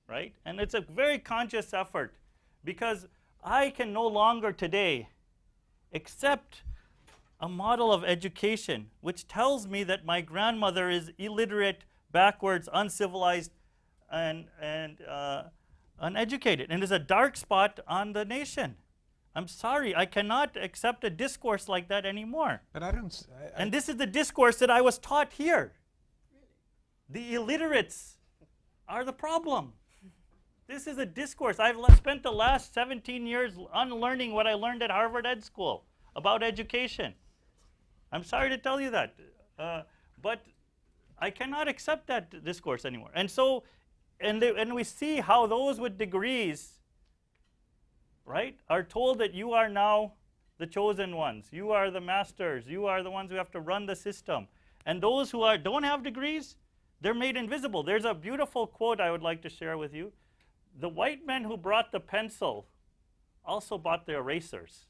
right? And it's a very conscious effort, because I can no longer today accept a model of education which tells me that my grandmother is illiterate, backwards, uncivilized, and uneducated, and is a dark spot on the nation. I'm sorry, I cannot accept a discourse like that anymore. But I don't. And this is the discourse that I was taught here. The illiterates are the problem. This is a discourse. I've spent the last 17 years unlearning what I learned at Harvard Ed School about education. I'm sorry to tell you that. But I cannot accept that discourse anymore. And so, and we see how those with degrees, right, are told that you are now the chosen ones. You are the masters. You are the ones who have to run the system. And those who don't have degrees, they're made invisible. There's a beautiful quote I would like to share with you. The white men who brought the pencil also brought the erasers.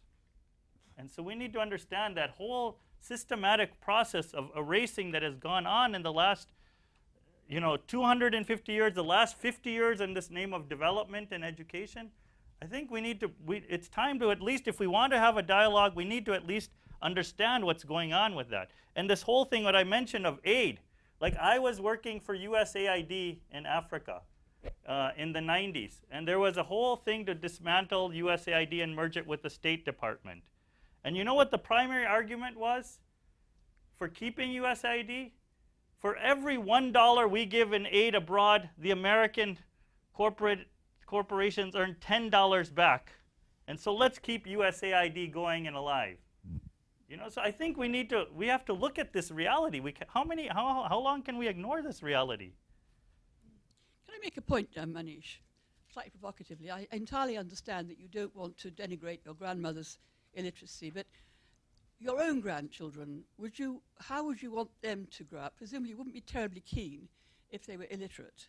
And so we need to understand that whole systematic process of erasing that has gone on in the last 250 years, the last 50 years in this name of development and education. I think it's time to, at least if we want to have a dialogue, we need to at least understand what's going on with that. And this whole thing, what I mentioned of aid, like I was working for USAID in Africa in the 90s, and there was a whole thing to dismantle USAID and merge it with the State Department. And you know what the primary argument was for keeping USAID? For every $1 we give in aid abroad, the American corporations earn $10 back. And so let's keep USAID going and alive. You know, so I think we have to look at this reality. How long can we ignore this reality? Can I make a point, Manish, slightly provocatively? I entirely understand that you don't want to denigrate your grandmother's illiteracy, but your own grandchildren, how would you want them to grow up? Presumably you wouldn't be terribly keen if they were illiterate.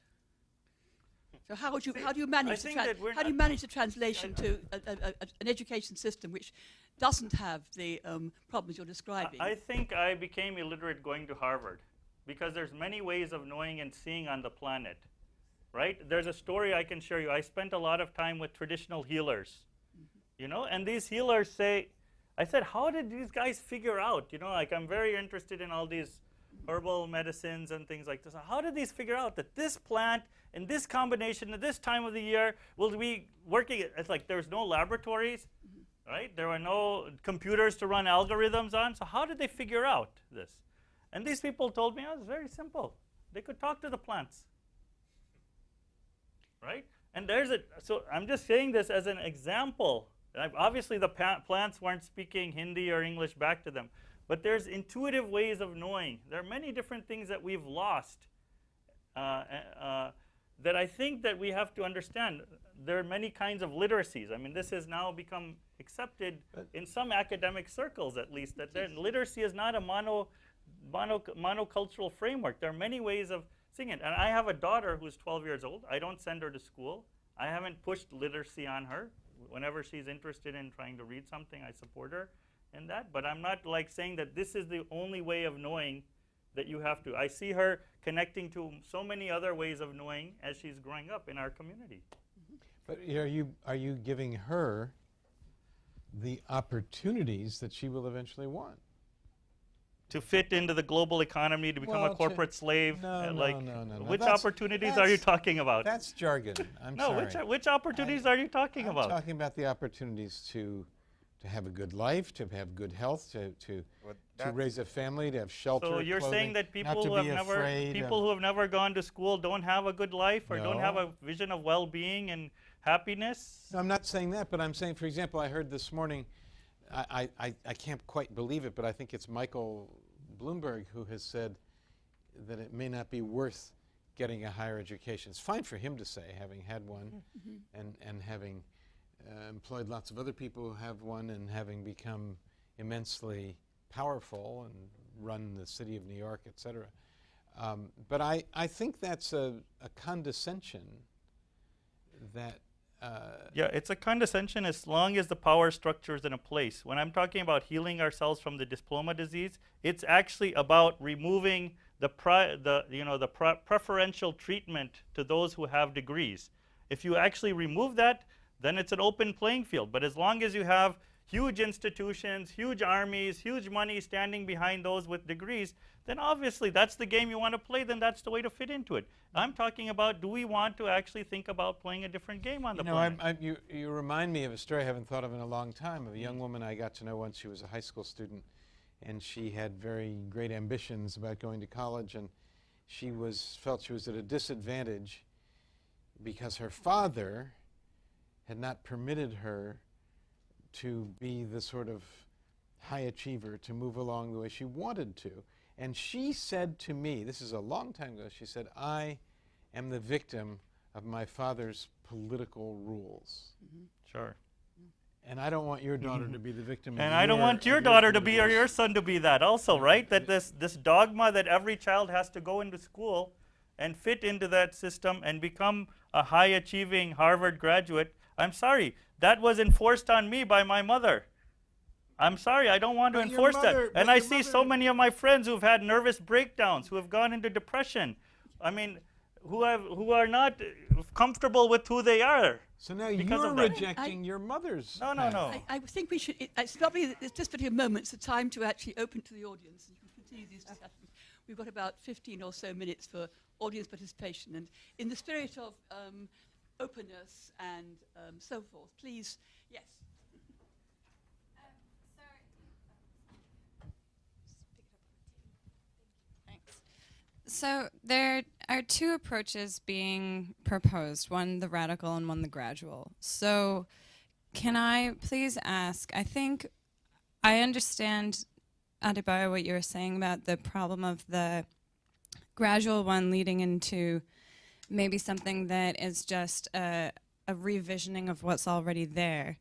So how do you manage the translation to an education system which doesn't have the problems you're describing? I think I became illiterate going to Harvard because there's many ways of knowing and seeing on the planet, right? There's a story I can share you. I spent a lot of time with traditional healers, you know, and these healers say, I said, how did these guys figure out, you know, like I'm very interested in all these herbal medicines and things like this. How did these figure out that this plant in this combination at this time of the year will be working? It's like there's no laboratories, right? There were no computers to run algorithms on. So how did they figure out this? And these people told me, oh, it's very simple. They could talk to the plants, right? And so I'm just saying this as an example. Obviously, the plants weren't speaking Hindi or English back to them. But there's intuitive ways of knowing. There are many different things that we've lost that I think that we have to understand. There are many kinds of literacies. I mean, this has now become accepted in some academic circles, at least, that literacy is not a monocultural framework. There are many ways of seeing it. And I have a daughter who's 12 years old. I don't send her to school. I haven't pushed literacy on her. Whenever she's interested in trying to read something, I support her in that. But I'm not like saying that this is the only way of knowing that you have to. I see her connecting to so many other ways of knowing as she's growing up in our community. But are you giving her the opportunities that she will eventually want? To fit into the global economy, to become a corporate slave? No. Which opportunities are you talking about? That's jargon. I'm sorry. Which opportunities are you talking about? I'm talking about the opportunities to have a good life, to have good health, to raise a family, to have shelter. So you're saying that people who have never gone to school don't have a good life or don't have a vision of well-being and happiness? No, I'm not saying that, but I'm saying, for example, I heard this morning, I can't quite believe it, but I think it's Michael Bloomberg who has said that it may not be worth getting a higher education. It's fine for him to say, having had one and having employed lots of other people who have one and having become immensely powerful and run the city of New York, et cetera. But I think that's a condescension that yeah, it's a condescension as long as the power structure is in a place. When I'm talking about healing ourselves from the diploma disease, it's actually about removing the preferential treatment to those who have degrees. If you actually remove that, then it's an open playing field. But as long as you have huge institutions, huge armies, huge money standing behind those with degrees, then obviously that's the game you want to play, then that's the way to fit into it. I'm talking about, do we want to actually think about playing a different game on the planet? You remind me of a story I haven't thought of in a long time, of a young woman I got to know once. She was a high school student, and she had very great ambitions about going to college, and she felt she was at a disadvantage because her father had not permitted her to be the sort of high achiever, to move along the way she wanted to. And she said to me, this is a long time ago, she said, I am the victim of my father's political rules. Sure. And I don't want your daughter to be the victim and I don't want your daughter to be, or your son to be that also, right? That this dogma that every child has to go into school and fit into that system and become a high-achieving Harvard graduate. I'm sorry, that was enforced on me by my mother. I'm sorry, I don't want to enforce that. And I see so many of my friends who've had nervous breakdowns, who have gone into depression. I mean, who are not comfortable with who they are. So now you're rejecting your mother's No. I think we should, it's probably this particular moment, it's the time to actually open to the audience. You can continue these discussions. We've got about 15 or so minutes for audience participation. And in the spirit of openness and so forth, please, yes. So there are two approaches being proposed, one the radical and one the gradual. So can I please ask, I think I understand, Adebayo, what you were saying about the problem of the gradual one leading into maybe something that is just a revisioning of what's already there.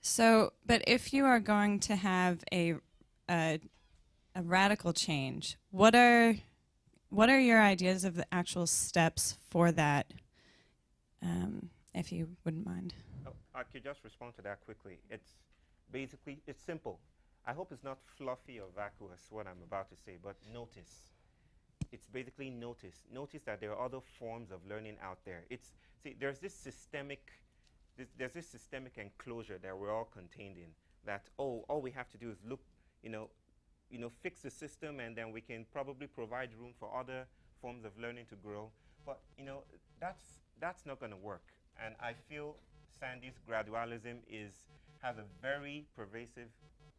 So, but if you are going to have a radical change, what are your ideas of the actual steps for that, if you wouldn't mind? Oh, I could just respond to that quickly. It's basically, it's simple. I hope it's not fluffy or vacuous, what I'm about to say, but notice. It's basically notice. Notice that there are other forms of learning out there. See, there's this systemic enclosure that we're all contained in, that, all we have to do is look, fix the system, and then we can probably provide room for other forms of learning to grow. But, that's not going to work. And I feel Sandy's gradualism has a very pervasive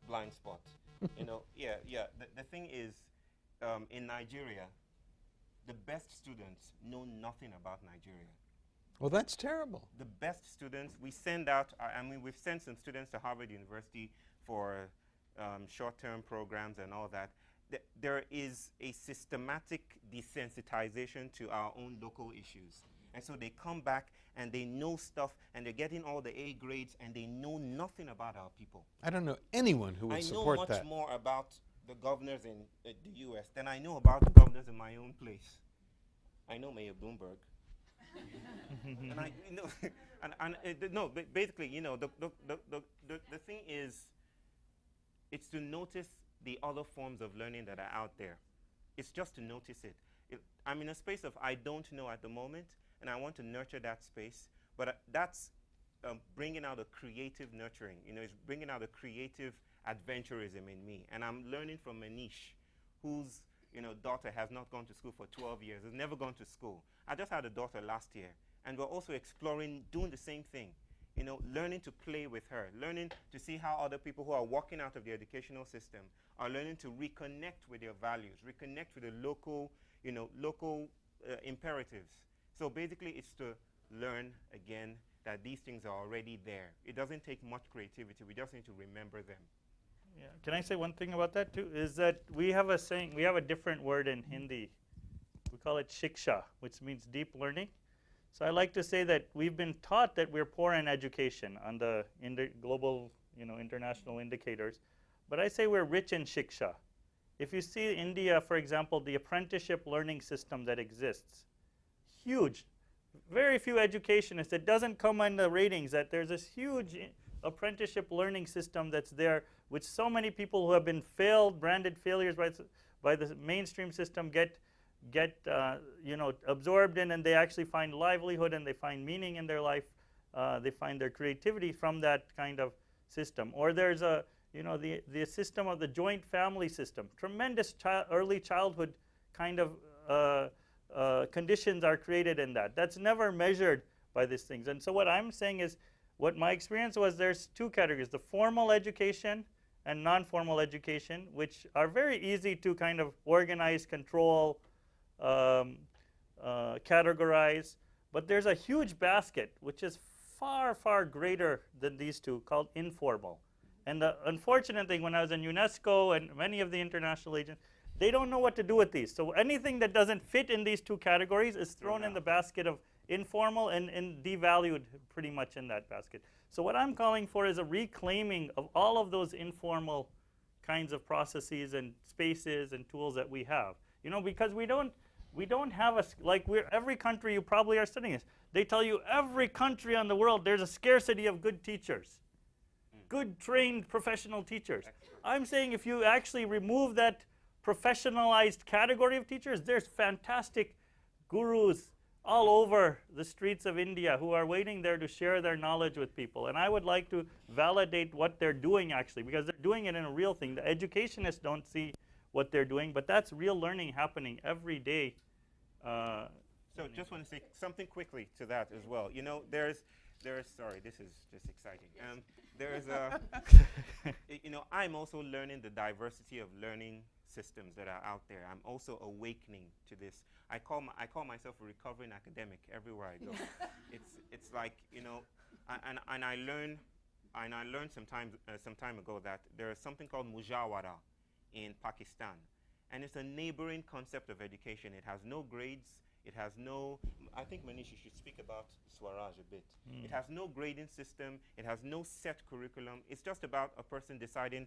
blind spot. The thing is, in Nigeria, the best students know nothing about Nigeria. Well, that's terrible. The best students, we send out, we've sent some students to Harvard University for short-term programs and all that. There is a systematic desensitization to our own local issues. And so they come back and they know stuff and they're getting all the A grades and they know nothing about our people. I don't know anyone who would support that. I know much more about the governors in the U.S. than I know about the governors in my own place. I know Mayor Bloomberg. Basically, the thing is, it's to notice the other forms of learning that are out there. It's just to notice it. I'm in a space of I don't know at the moment, and I want to nurture that space, but that's bringing out a creative nurturing. It's bringing out a creative adventurism in me. And I'm learning from Manish, whose daughter has not gone to school for 12 years, has never gone to school. I just had a daughter last year, and we're also exploring doing the same thing. Learning to play with her, learning to see how other people who are walking out of the educational system are learning to reconnect with their values, reconnect with the local imperatives. So basically, it's to learn again that these things are already there. It doesn't take much creativity. We just need to remember them. Yeah. Can I say one thing about that too? Is that we have a saying, we have a different word in Hindi. We call it shiksha, which means deep learning. So I like to say that we've been taught that we're poor in education on the global, international indicators. But I say we're rich in shiksha. If you see India, for example, the apprenticeship learning system that exists, huge. Very few educationists. It doesn't come in the ratings that there's this huge apprenticeship learning system that's there, which so many people who have been branded failures by the mainstream system get absorbed in, and they actually find livelihood and they find meaning in their life. They find their creativity from that kind of system. Or there's the system of the joint family system. Tremendous early childhood kind of conditions are created in that. That's never measured by these things. And so what I'm saying is, what my experience was, there's two categories: the formal education and non-formal education, which are very easy to kind of organize, control, categorize. But there's a huge basket, which is far, far greater than these two, called informal. And the unfortunate thing, when I was in UNESCO and many of the international agents, they don't know what to do with these. So anything that doesn't fit in these two categories is thrown in the basket of informal and devalued pretty much in that basket. So what I'm calling for is a reclaiming of all of those informal kinds of processes and spaces and tools that we have. Because we don't have every country you probably are studying this. They tell you every country on the world, there's a scarcity of good teachers, good trained professional teachers. I'm saying if you actually remove that professionalized category of teachers, there's fantastic gurus all over the streets of India who are waiting there to share their knowledge with people. And I would like to validate what they're doing actually, because they're doing it in a real thing. The educationists don't see what they're doing, but that's real learning happening every day. So just want to say something quickly to that as well. There's sorry, this is just exciting. There's a, I'm also learning the diversity of learning systems that are out there. I'm also awakening to this. I call myself a recovering academic everywhere I go. It's like, you know, and I learned some time ago that there is something called mujawara in Pakistan, and it's a neighboring concept of education. It has no grades. It has no, I think Manish, you should speak about Swaraj a bit. It has no grading system. It has no set curriculum. It's just about a person deciding,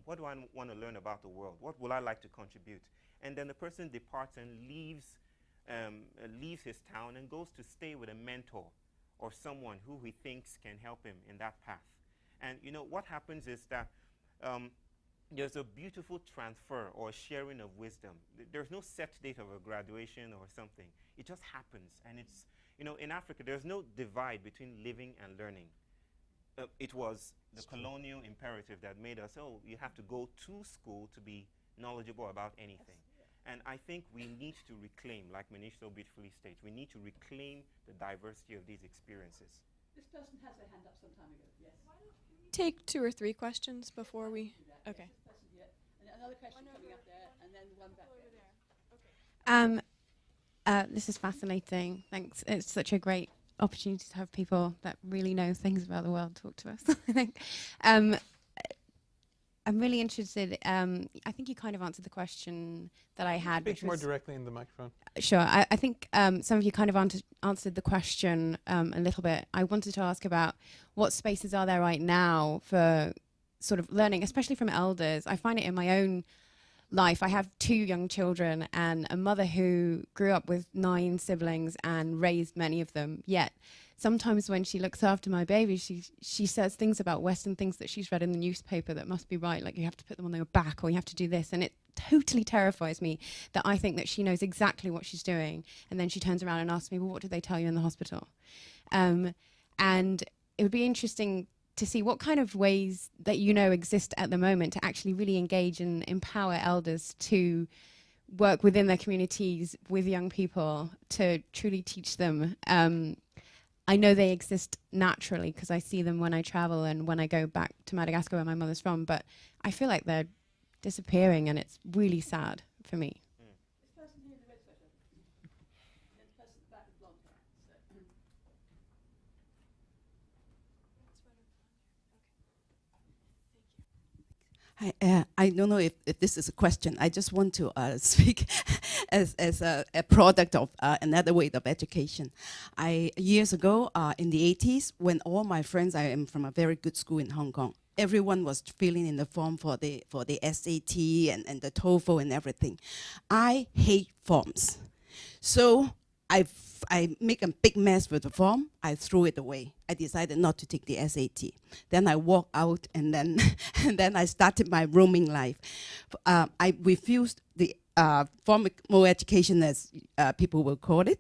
what do I want to learn about the world? What will I like to contribute? And then the person departs and leaves his town and goes to stay with a mentor or someone who he thinks can help him in that path. And you know, what happens is that there's a beautiful transfer or sharing of wisdom. There's no set date of a graduation or something. It just happens. And it's, you know, in Africa, there's no divide between living and learning. It was the colonial imperative that made us, oh, you have to go to school to be knowledgeable about anything. And I think we need to reclaim, like Manish so beautifully states, we need to reclaim the diversity of these experiences. This person has their hand up some time ago, yes. Take 2 or 3 questions before we, okay. And another question coming up there, and then one back there. This is fascinating. Thanks. It's such a great opportunity to have people that really know things about the world talk to us. I think. I'm really interested. I think you kind of answered the question that I had. Speak more directly in the microphone. Sure. I think some of you kind of answered the question a little bit. I wanted to ask about what spaces are there right now for sort of learning, especially from elders. I find it in my own life. I have 2 young children and a mother who grew up with 9 siblings and raised many of them. Yet sometimes when she looks after my baby, she says things about Western things that she's read in the newspaper that must be right, like you have to put them on your back or you have to do this. And it totally terrifies me that I think that she knows exactly what she's doing. And then she turns around and asks me, well, what did they tell you in the hospital? And it would be interesting to see what kind of ways that you know exist at the moment to actually really engage and empower elders to work within their communities with young people to truly teach them. I know they exist naturally because I see them when I travel and when I go back to Madagascar where my mother's from, but I feel like they're disappearing and it's really sad for me. This person here in the red sweater, and the person at the back with blonde hair. Hi, I don't know if this is a question. I just want to speak as a product of another way of education. Years ago, in the 80s, when all my friends, I am from a very good school in Hong Kong, everyone was filling in the form for the SAT and the TOEFL and everything. I hate forms. So I make a big mess with the form, I threw it away. I decided not to take the SAT. Then I walked out and then and then I started my roaming life. I refused the formal education, as people will call it.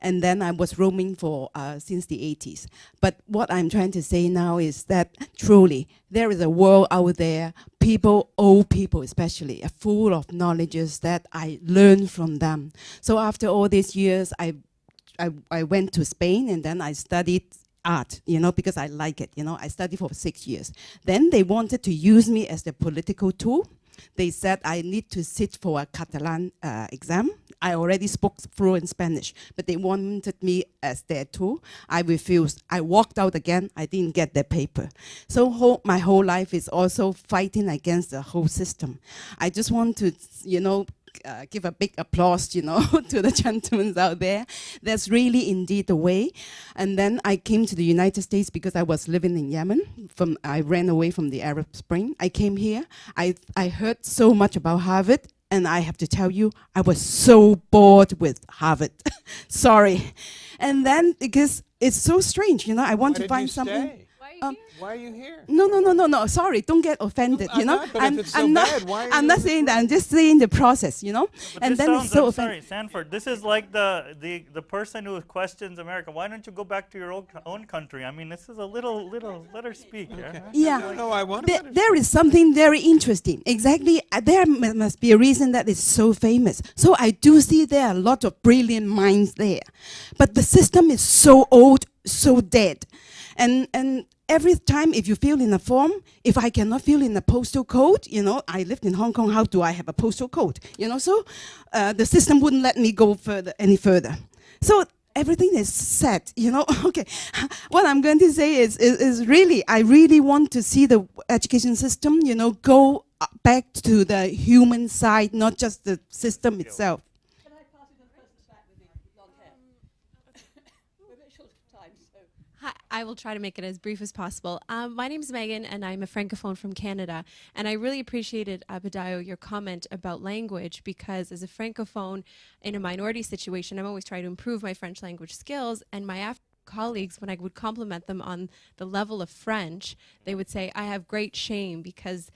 And then I was roaming for since the 80s. But what I'm trying to say now is that truly there is a world out there, people, old people especially, are full of knowledges that I learned from them. So after all these years, I went to Spain and then I studied art, you know, because I like it, you know. I studied for 6 years. Then they wanted to use me as the political tool. They said I need to sit for a Catalan exam. I already spoke fluent Spanish, but they wanted me as their tool. I refused. I walked out again. I didn't get the paper. So my whole life is also fighting against the whole system. I just want to, you know, give a big applause, you know, to the gentlemen out there. That's really indeed the way. And then I came to the United States because I was living in Yemen. I ran away from the Arab Spring. I came here. I heard so much about Harvard. And I have to tell you, I was so bored with Harvard. Sorry. And then, because it's so strange, you know, I want to find something. Stay? Why are you here? No. Sorry, don't get offended. You know, I'm not saying that. I'm just saying the process. You know, but and then it's so offensive. Sorry, Sanford. This is like the person who questions America. Why don't you go back to your own country? I mean, this is a little. Let her speak. Okay. Yeah. No, I want there is something very interesting. Exactly. There must be a reason that it's so famous. So I do see there are a lot of brilliant minds there, but the system is so old, so dead, and every time if you fill in a form, if I cannot fill in the postal code, you know, I lived in Hong Kong, how do I have a postal code? You know, so the system wouldn't let me go any further. So everything is set, you know. Okay, what I'm going to say is really, I really want to see the education system, you know, go back to the human side, not just the system itself. Can I pass it to the person back with the long hair? We're a bit short of time, so. Hi, I will try to make it as brief as possible. My name is Megan, and I'm a Francophone from Canada. And I really appreciated, Abadayo, your comment about language, because as a Francophone in a minority situation, I'm always trying to improve my French language skills. And my African colleagues, when I would compliment them on the level of French, they would say, I have great shame because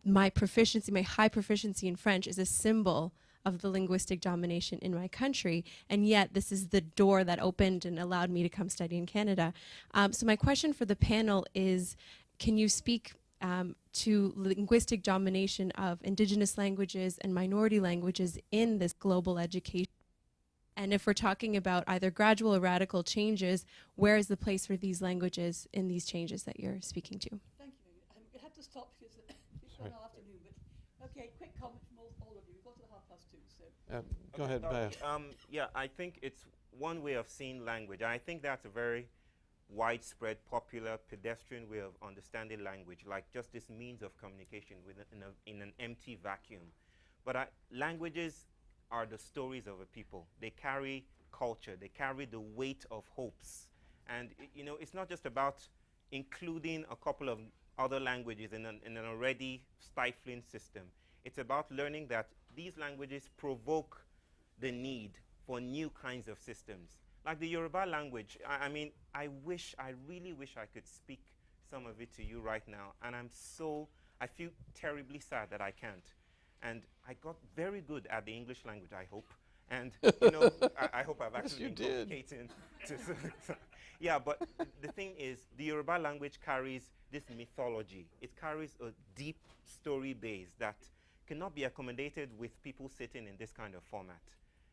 my proficiency, my high proficiency in French is a symbol of the linguistic domination in my country, and yet this is the door that opened and allowed me to come study in Canada. So my question for the panel is, can you speak to linguistic domination of indigenous languages and minority languages in this global education? And if we're talking about either gradual or radical changes, where is the place for these languages in these changes that you're speaking to? Thank you. We have to stop because it's one afternoon. But okay, quick comment from all of you. We've got to 2:30, so. Go ahead, Bayo. Yeah, I think it's one way of seeing language. I think that's a very widespread, popular, pedestrian way of understanding language, like just this means of communication in an empty vacuum. But languages are the stories of a people. They carry culture. They carry the weight of hopes. And you know, it's not just about including a couple of other languages in an already stifling system. It's about learning that these languages provoke the need for new kinds of systems. Like the Yoruba language, I mean, I really wish I could speak some of it to you right now. And I feel terribly sad that I can't. And I got very good at the English language, I hope. And, you know, I hope I've actually been communicating. Yeah, but the thing is, the Yoruba language carries this mythology. It carries a deep story base that cannot be accommodated with people sitting in this kind of format.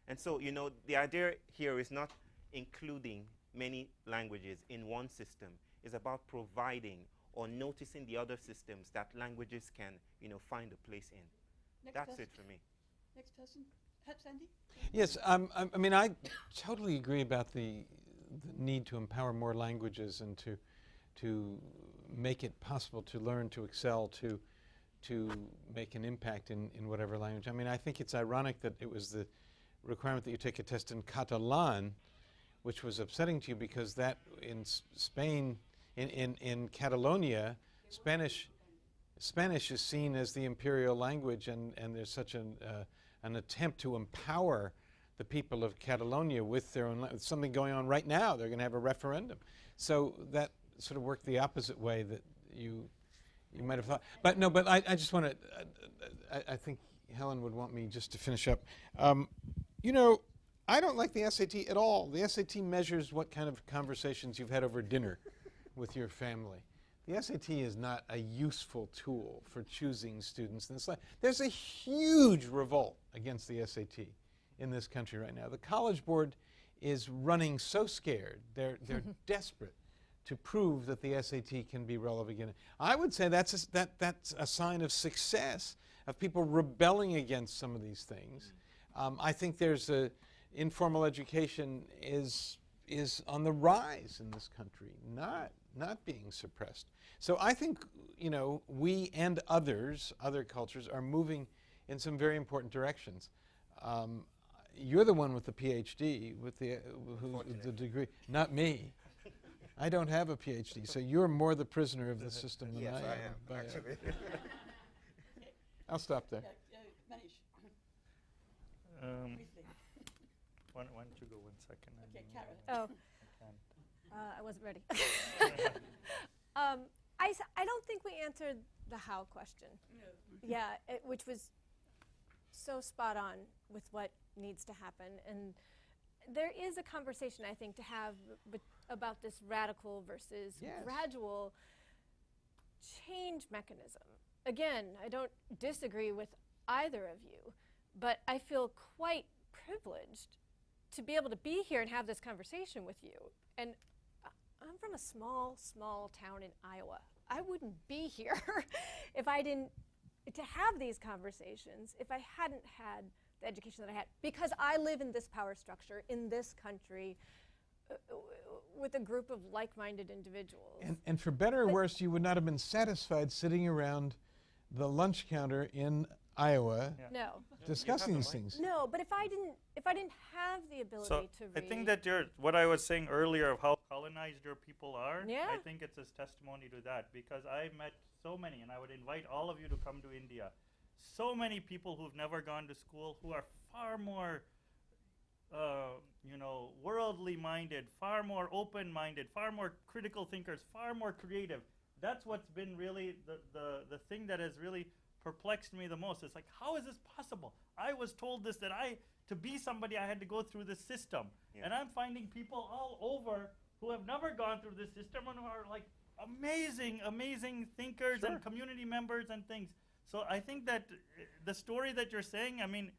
And so, you know, the idea here is not including many languages in one system. It's about providing or noticing the other systems that languages can, you know, find a place in. That's it for me. Next person. Sandy? Yes, I mean, I totally agree about the need to empower more languages and to make it possible to learn, to excel, to make an impact in whatever language. I mean, I think it's ironic that it was the requirement that you take a test in Catalan, which was upsetting to you because that in Spain, in Catalonia, Spanish is seen as the imperial language, and there's such an attempt to empower the people of Catalonia with their own language. Something going on right now. They're going to have a referendum. So that sort of worked the opposite way that you might have thought. But no, but I just want to, I think Helen would want me just to finish up. You know, I don't like the SAT at all. The SAT measures what kind of conversations you've had over dinner with your family. The SAT is not a useful tool for choosing students in this life. There's a huge revolt against the SAT in this country right now. The College Board is running so scared. They're desperate to prove that the SAT can be relevant again. I would say that's a sign of success, of people rebelling against some of these things. I think there's informal education is on the rise in this country, not being suppressed. So I think, you know, we and other cultures are moving in some very important directions. You're the one with the PhD, with the degree, not me. I don't have a PhD, so you're more the prisoner of the system than I am. I am, actually. I'll stop there. Manish. Why don't you go 1 second? Okay, Karen. Oh, I wasn't ready. I don't think we answered the how question. No. Yeah, which was so spot on with what needs to happen. And there is a conversation, I think, to have about this radical versus gradual change mechanism. Again, I don't disagree with either of you, but I feel quite privileged to be able to be here and have this conversation with you. And I'm from a small, small town in Iowa. I wouldn't be here if I didn't, to have these conversations, if I hadn't had the education that I had, because I live in this power structure, in this country, with a group of like-minded individuals. And for better or worse, you would not have been satisfied sitting around the lunch counter in Iowa No. discussing these things. No, but if I didn't have the ability to read. I think that what I was saying earlier of how colonized your people are, Yeah. I think it's a testimony to that, because I met so many, and I would invite all of you to come to India, so many people who've never gone to school, who are far more worldly minded, far more open minded, far more critical thinkers, far more creative. That's what's been really the thing that has really perplexed me the most. It's like, how is this possible? I was told this, that to be somebody I had to go through this system. Yeah. And I'm finding people all over who have never gone through this system and who are like amazing thinkers and community members and things. So I think that the story that you're saying, I mean,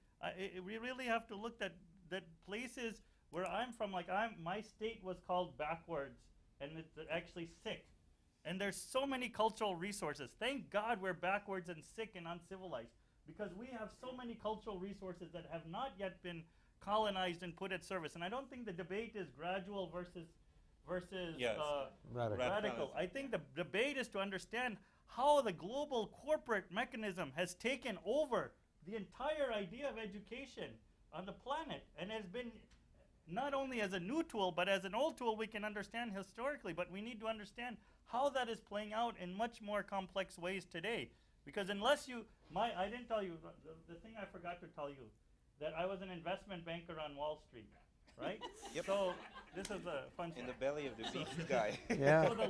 we really have to look at that places where I'm from, like my state was called backwards, and it's actually sick. And there's so many cultural resources. Thank God we're backwards and sick and uncivilized, because we have so many cultural resources that have not yet been colonized and put at service. And I don't think the debate is gradual versus Yes. radical. I think the debate is to understand how the global corporate mechanism has taken over the entire idea of education on the planet, and has been not only as a new tool, but as an old tool we can understand historically, but we need to understand how that is playing out in much more complex ways today. Because unless I didn't tell you, the thing I forgot to tell you, that I was an investment banker on Wall Street, right? Yep. So this is a fun In the story. belly of the beast guy. Yeah. So the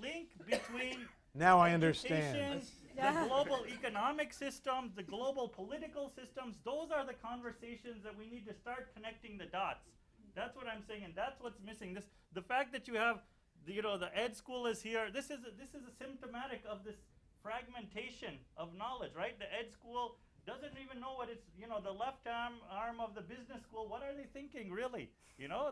link between Now I understand. education, the global economic systems, the global political systems, those are the conversations that we need to start connecting the dots. That's what I'm saying, and that's what's missing. The fact that you have, the ed school is here. This is a symptomatic of this fragmentation of knowledge, right? The ed school doesn't even know what it's, the left arm of the business school. What are they thinking, really?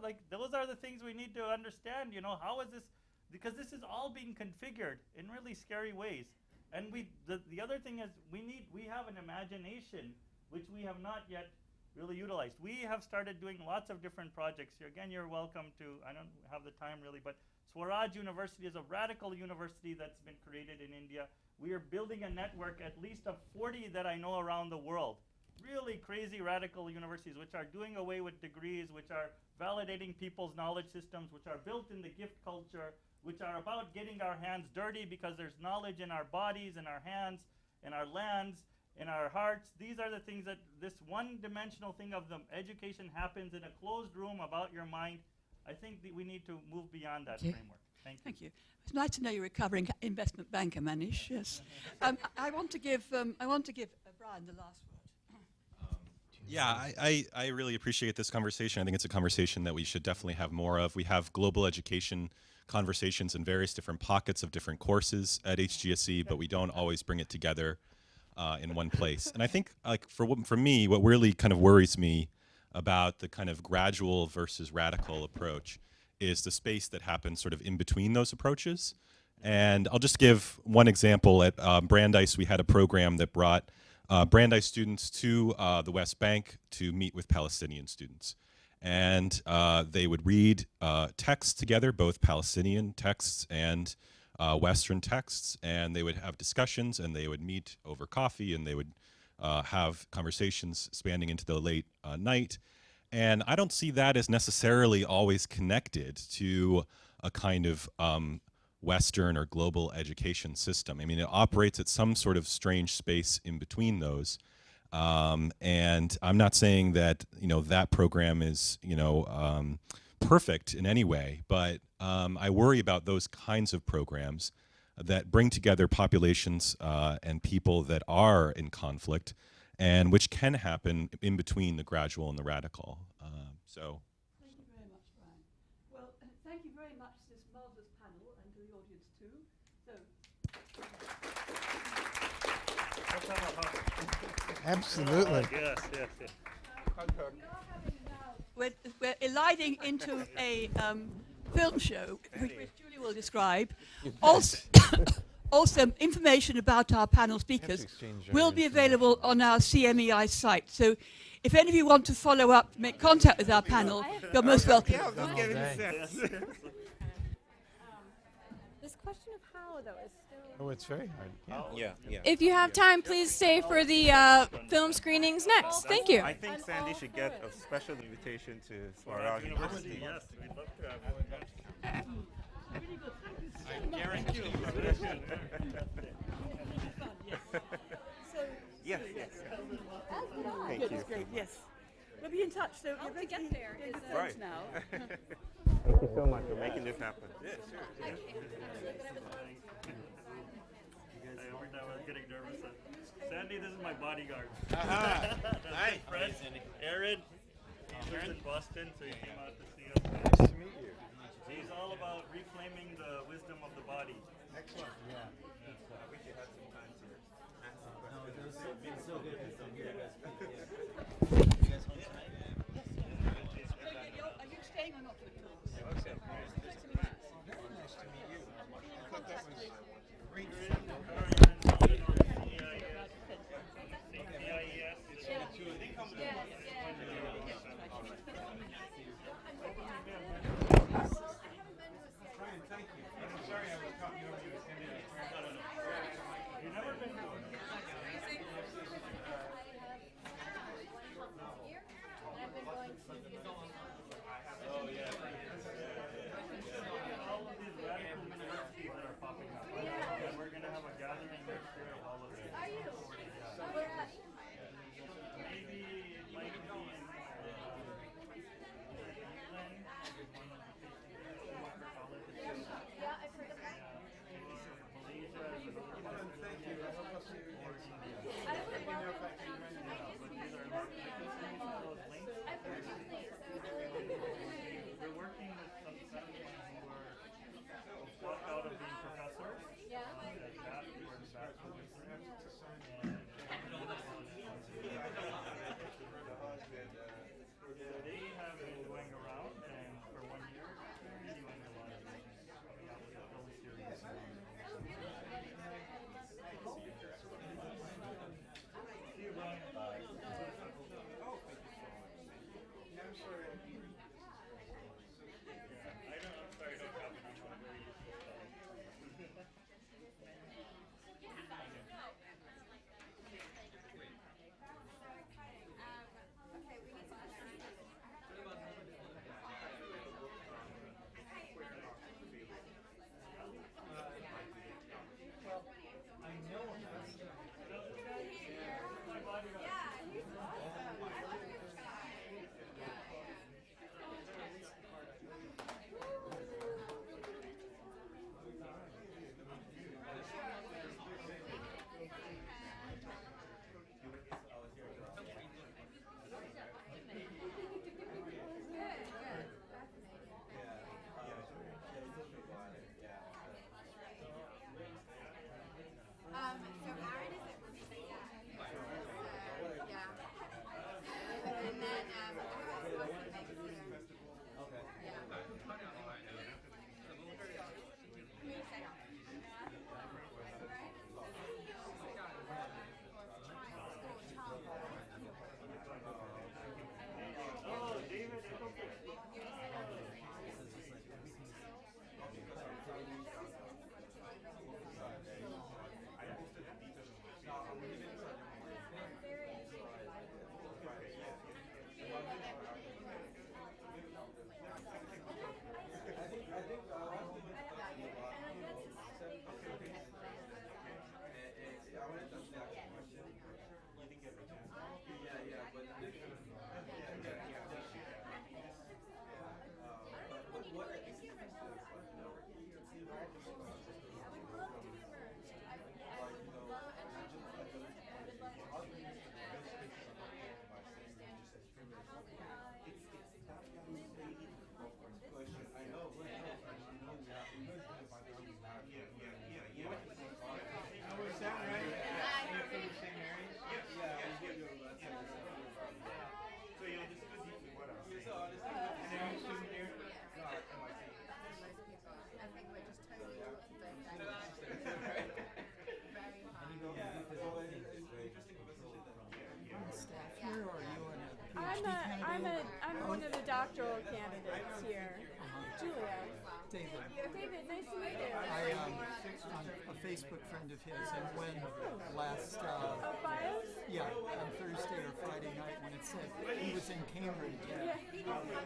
Like those are the things we need to understand. How is this? Because this is all being configured in really scary ways. And the other thing is we have an imagination which we have not yet really utilized. We have started doing lots of different projects here. Again, you're welcome to, I don't have the time really, but Swaraj University is a radical university that's been created in India. We are building a network, at least of 40 that I know around the world. Really crazy radical universities which are doing away with degrees, which are validating people's knowledge systems, which are built in the gift culture, which are about getting our hands dirty because there's knowledge in our bodies, in our hands, in our lands, in our hearts. These are the things that this one-dimensional thing of the education happens in a closed room about your mind. I think that we need to move beyond that framework. Thank you. It's nice to know you're a recovering investment banker, Manish. Yes. I want to give Brian the last word. Yeah, I really appreciate this conversation. I think it's a conversation that we should definitely have more of. We have global education conversations in various different pockets of different courses at HGSE, but we don't always bring it together in one place. And I think, like for me, what really kind of worries me about the kind of gradual versus radical approach is the space that happens sort of in between those approaches. And I'll just give one example. At Brandeis, we had a program that brought Brandeis students to the West Bank to meet with Palestinian students. And they would read texts together, both Palestinian texts and Western texts, and they would have discussions, and they would meet over coffee, and they would have conversations spanning into the late night. And I don't see that as necessarily always connected to a kind of Western or global education system. I mean, it operates at some sort of strange space in between those. And I'm not saying that, that program is, perfect in any way, but I worry about those kinds of programs that bring together populations and people that are in conflict, and which can happen in between the gradual and the radical. Thank you very much, Brian. Well, thank you very much to this marvelous panel and to the audience too. Absolutely. Yes. We're eliding into a film show, which Julie will describe. Also, also, information about our panel speakers will be available on our CMEI site. So if any of you want to follow up, make contact with our panel, you're most welcome. Yeah, just getting set. This question of how, though, is still... Oh, it's very hard. Yeah. If you have time, please stay for the film screenings next. Thank you. I think Sandy should get a special invitation to Swaraj University. Yes, we'd love to have you. I guarantee you. Yes. Thank Good, you. that's great, yes. We'll be in touch, so you're going to get there Right. now. Thank you so much for making this happen. I was getting nervous. Sandy, this is my bodyguard. Aha! Hi. Friend, Aaron. He lives in Boston, so he came out to see us. Nice to meet you. He's all about reclaiming the wisdom of the body. Excellent. Yeah. I wish you had some time to answer questions. It's so good to see you guys. You guys home tonight? Are you staying or not for the talks? Okay. Very nice to meet you. That was great. We're working with some I'm one of the doctoral candidates here. Julia. David. David, nice to meet you. I'm a Facebook friend of his, and when last bios? Yeah, on Thursday or Friday night when it said he was in Cambridge,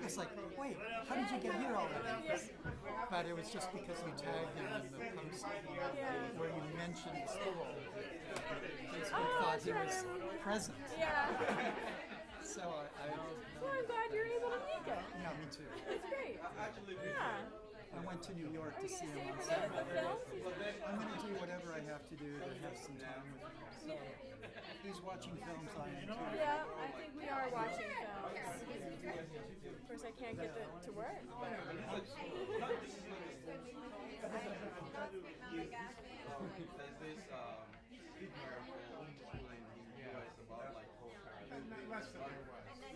it's like, wait, how did you get here already? But it was just because you tagged him in the post where you mentioned the school. Facebook thought he was present. Yeah. So well, I'm glad you're able to make it. Yeah, me too. That's great. Yeah. I went to New York to see him on Are Saturday. you going to stay for the I'm going to do whatever I have to do to have some time with him. So he's watching films I am too. Yeah, I think we are watching films. Of course, I can't get to work.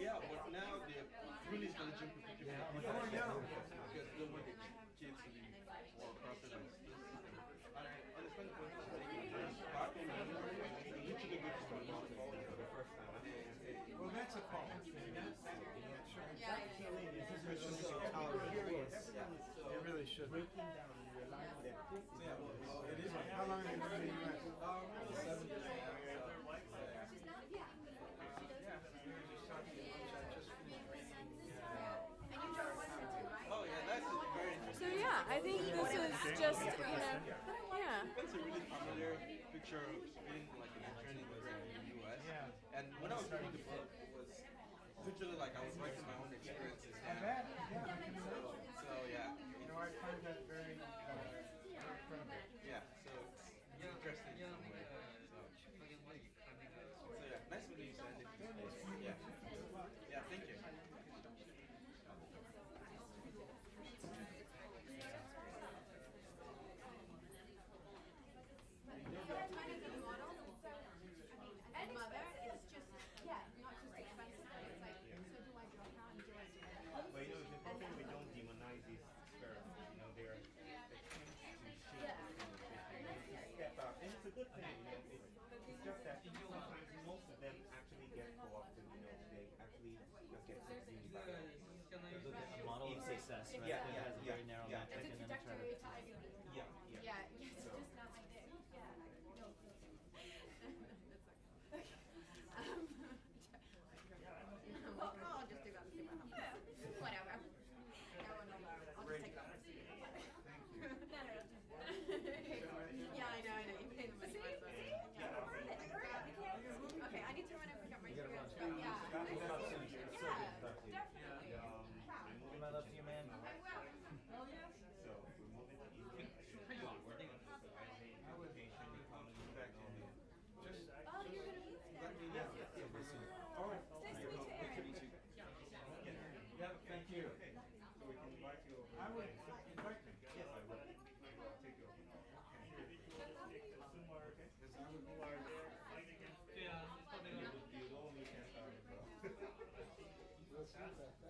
Yeah, but now they're really intelligent people. Because they want the kids to be more profitable. And I understand the point of back in the literally go to my mouth for the first time. Well, that's a call. It really should. How long have you been in the US? 7 years. Oh yeah, that's very interesting. So yeah, I think this is just, yeah. That's a really familiar picture of being like an attorney in the US. And when I was reading the book, it was literally like I was writing my own experiences down. So yeah. I find that very incredible. Yeah, so it's interesting in some way. So yeah, nice meeting you, Sandy. Yeah. Yeah, thank you. But it's important we don't demonize these experiments. They're attempts to shape step out. And it's a good thing, it's just that sometimes most of them actually get co-opted, they actually just get succeeded by Look at a model of success, right? Yeah, that has a very narrow metric It's a and then try to It's just not like this. I'm like, oh, I'll just do that and see what happens. Whatever. I'll just take that. Yeah, I know. You pay the money. Okay, I need to run and pick up my cigarettes. Yeah. Definitely. my love to you, man. So we're moving to Eastern. Oh, you're going to meet them. Let me know. All right. Nice to meet you. Yeah, thank you. So we can invite you over. I would invite you. Yes, I will. I'll take you over. Yeah, you don't need to start, bro. We'll see that.